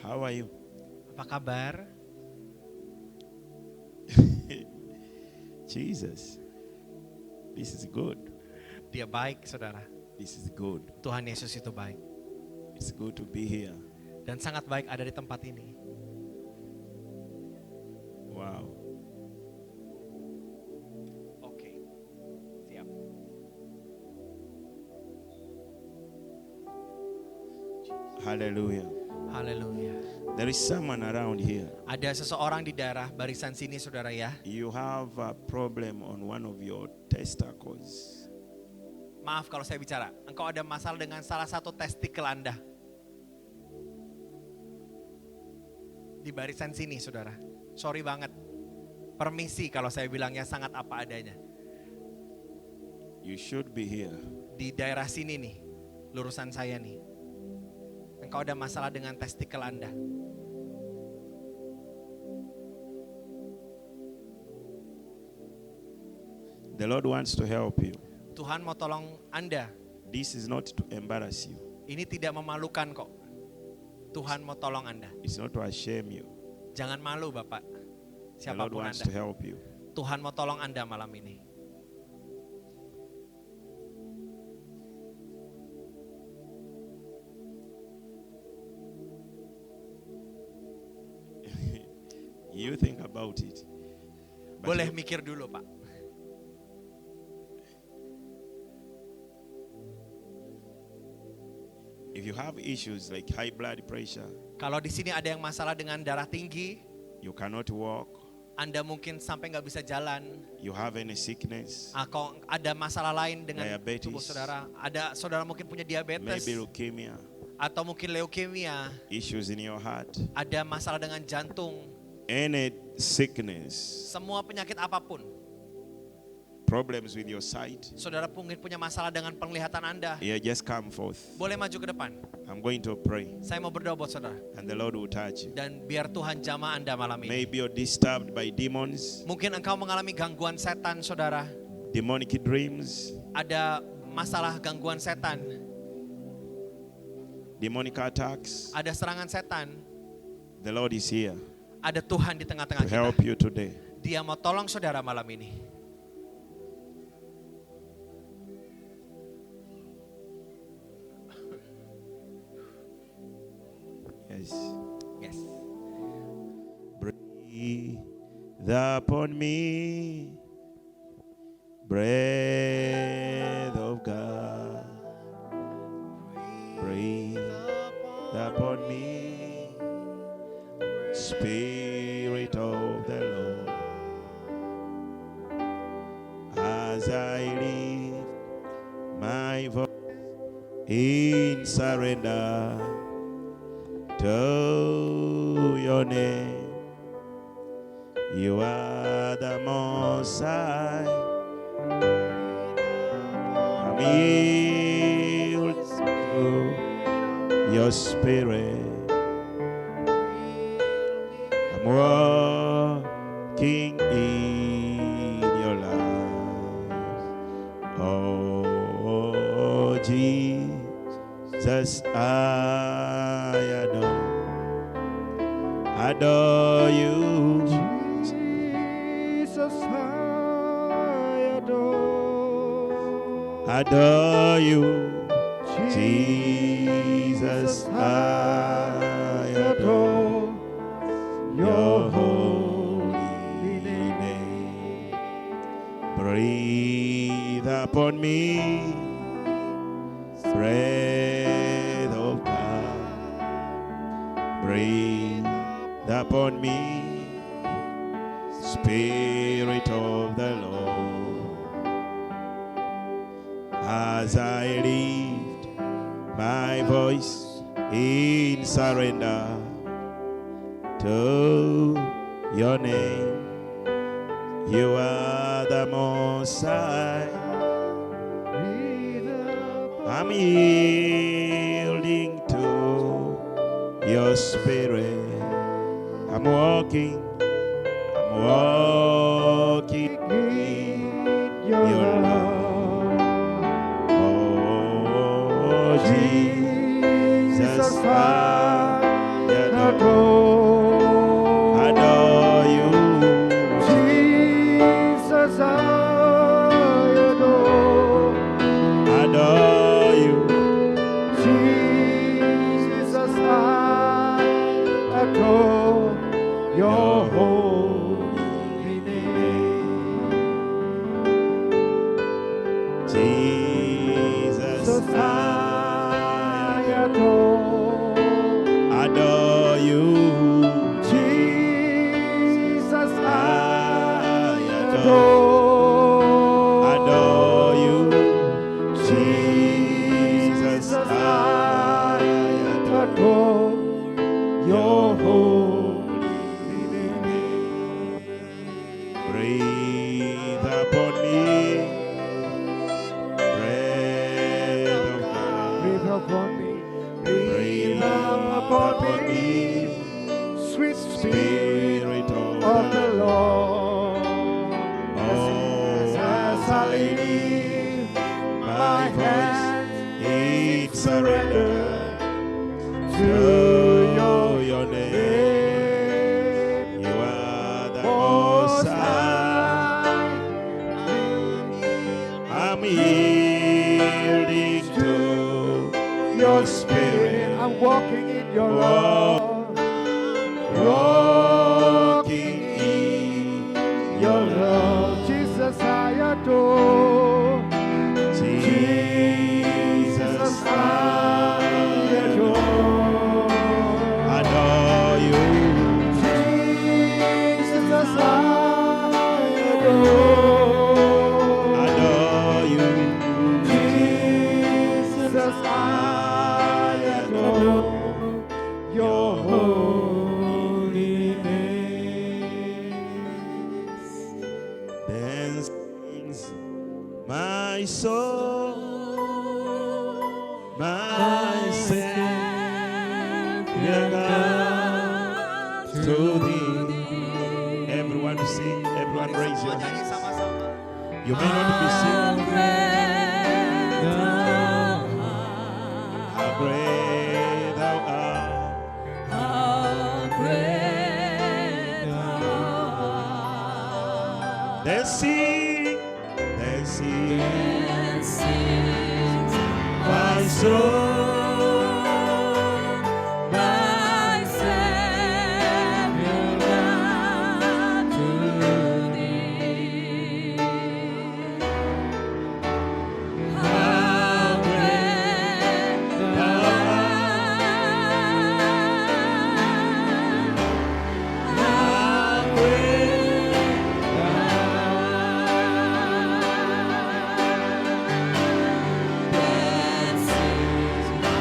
how are you? apa kabar? Jesus, this is good. Dia baik, saudara. This is good. Tuhan Yesus itu baik. It's good to be here. Dan sangat baik ada di tempat ini. Wow. Oke, siap. Hallelujah. Haleluya. There is someone around here. Ada seseorang di daerah barisan sini, saudara ya. You have a problem on one of your testicles. Maaf kalau saya bicara, engkau ada masalah dengan salah satu testikel Anda. Di barisan sini, saudara. Sorry banget. Permisi kalau saya bilangnya sangat apa adanya. You should be here. Di daerah sini nih, lurusan saya nih. Engkau ada masalah dengan testikel Anda. The Lord wants to help you. Tuhan mau tolong Anda. This is not to embarrass you. Ini tidak memalukan kok. Tuhan mau tolong Anda. It's not to shame you. Jangan malu Bapak. The Lord Siapapun wants Anda. to help you. Tuhan mau tolong Anda malam ini. You think about it. But Boleh you- mikir dulu Pak. if you have issues like high blood pressure, Kalau di sini ada yang masalah dengan darah tinggi, you cannot walk, Anda mungkin sampai nggak bisa jalan. you have any sickness, Kalau ada masalah lain dengan Diabetes. tubuh saudara, ada saudara mungkin punya diabetes maybe leukemia, atau mungkin leukemia, issues in your heart, ada masalah dengan jantung, any sickness, semua penyakit apapun. problems with your sight, Saudara mungkin punya masalah dengan penglihatan Anda. yeah, just come forth. Boleh maju ke depan. I'm going to pray, Saya mau berdoa buat saudara. and the Lord will touch you. Dan biar Tuhan jamah Anda malam ini. Maybe you're disturbed by demons, Mungkin engkau mengalami gangguan setan saudara. demonic dreams, Ada masalah gangguan setan. demonic attacks. Ada serangan setan. The Lord is here Ada Tuhan di tengah-tengah to kita. help you today. Dia mau tolong saudara malam ini. Yes. Yes. Breathe upon me, breath of God. Breathe upon me, Spirit of the Lord. As I lift my voice in surrender to your name, you are the Most High. I'm yield to your Spirit. I'm walking in your light. Oh, Jesus, I adore you. Jesus, I Adore you. Jesus, I adore your holy name. Breathe upon me, breath of God. Breathe upon me, Spirit of the Lord. As I lift my voice in surrender to your name, you are the Most High. I'm yielding to your Spirit. I'm walking in your love. I adore you. Jesus, I Adore you. Jesus, I adore your holy name. Jesus, Jesus, I adore you. Jesus, I Adore you. Jesus, I adore your holy name. Breathe upon me. Breath of God. Breathe upon me, breathe upon me, sweet Spirit of the Lord. As I lift my hands in surrender to your name. You are the Most most high. High, I'm yielding to your Spirit, I'm walking in your love, walking in your love. Jesus, I adore. Jesus, I adore. adore you. Jesus, I adore. Adore you. Jesus, I adore your holy name. Then sings my soul, my Savior God, to thee. Everyone sing, everyone raise your hands. You may not be singing. How great thou art. Then sing, my soul. How great thou art. How great thou art.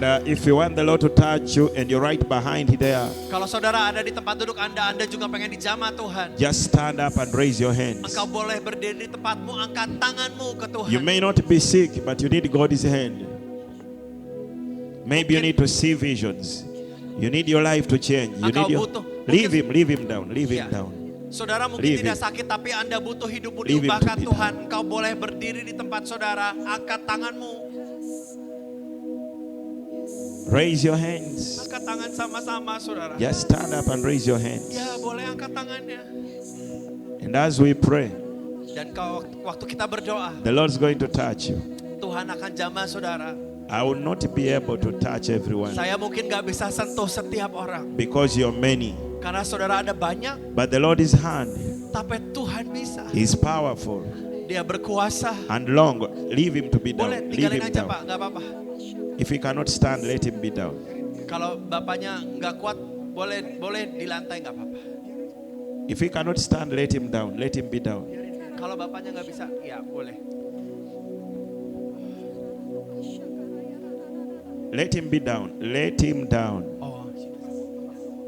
And if you want the Lord to touch you and you're right behind there, Kalau saudara ada di tempat duduk Anda juga pengen dijamah Tuhan. just stand up and raise your hands. Engkau boleh berdiri di tempatmu, angkat tanganmu ke Tuhan. You may not be sick, but you need God's hand. Maybe you need to see visions. You need your life to change. You need your, leave him down, leave him down. Saudara mungkin Leave tidak him. sakit tapi Anda butuh hidupmu Leave him diubahkan to be Tuhan. Engkau boleh berdiri di tempat saudara, angkat tanganmu. Raise your hands. Angkat tangan sama-sama saudara. Just stand up and raise your hands. Ya boleh angkat tangannya. And as we pray, Dan waktu kita berdoa, the Lord's going to touch you. Tuhan akan jamah saudara. I will not be able to touch everyone Saya mungkin gak bisa sentuh setiap orang. because you're many. Karena saudara ada banyak, But the Lord's hand tapi Tuhan bisa. is powerful Dia berkuasa. and long. Leave him to be Boleh down. Leave tinggalin him aja down. Pak, gak apa-apa. If he cannot stand, let him be down. Kalau bapaknya nggak kuat, boleh di lantai nggak apa-apa. If he cannot stand, let him down. Let him be down. Kalau bapaknya nggak bisa, ya boleh. Let him be down. Let him down.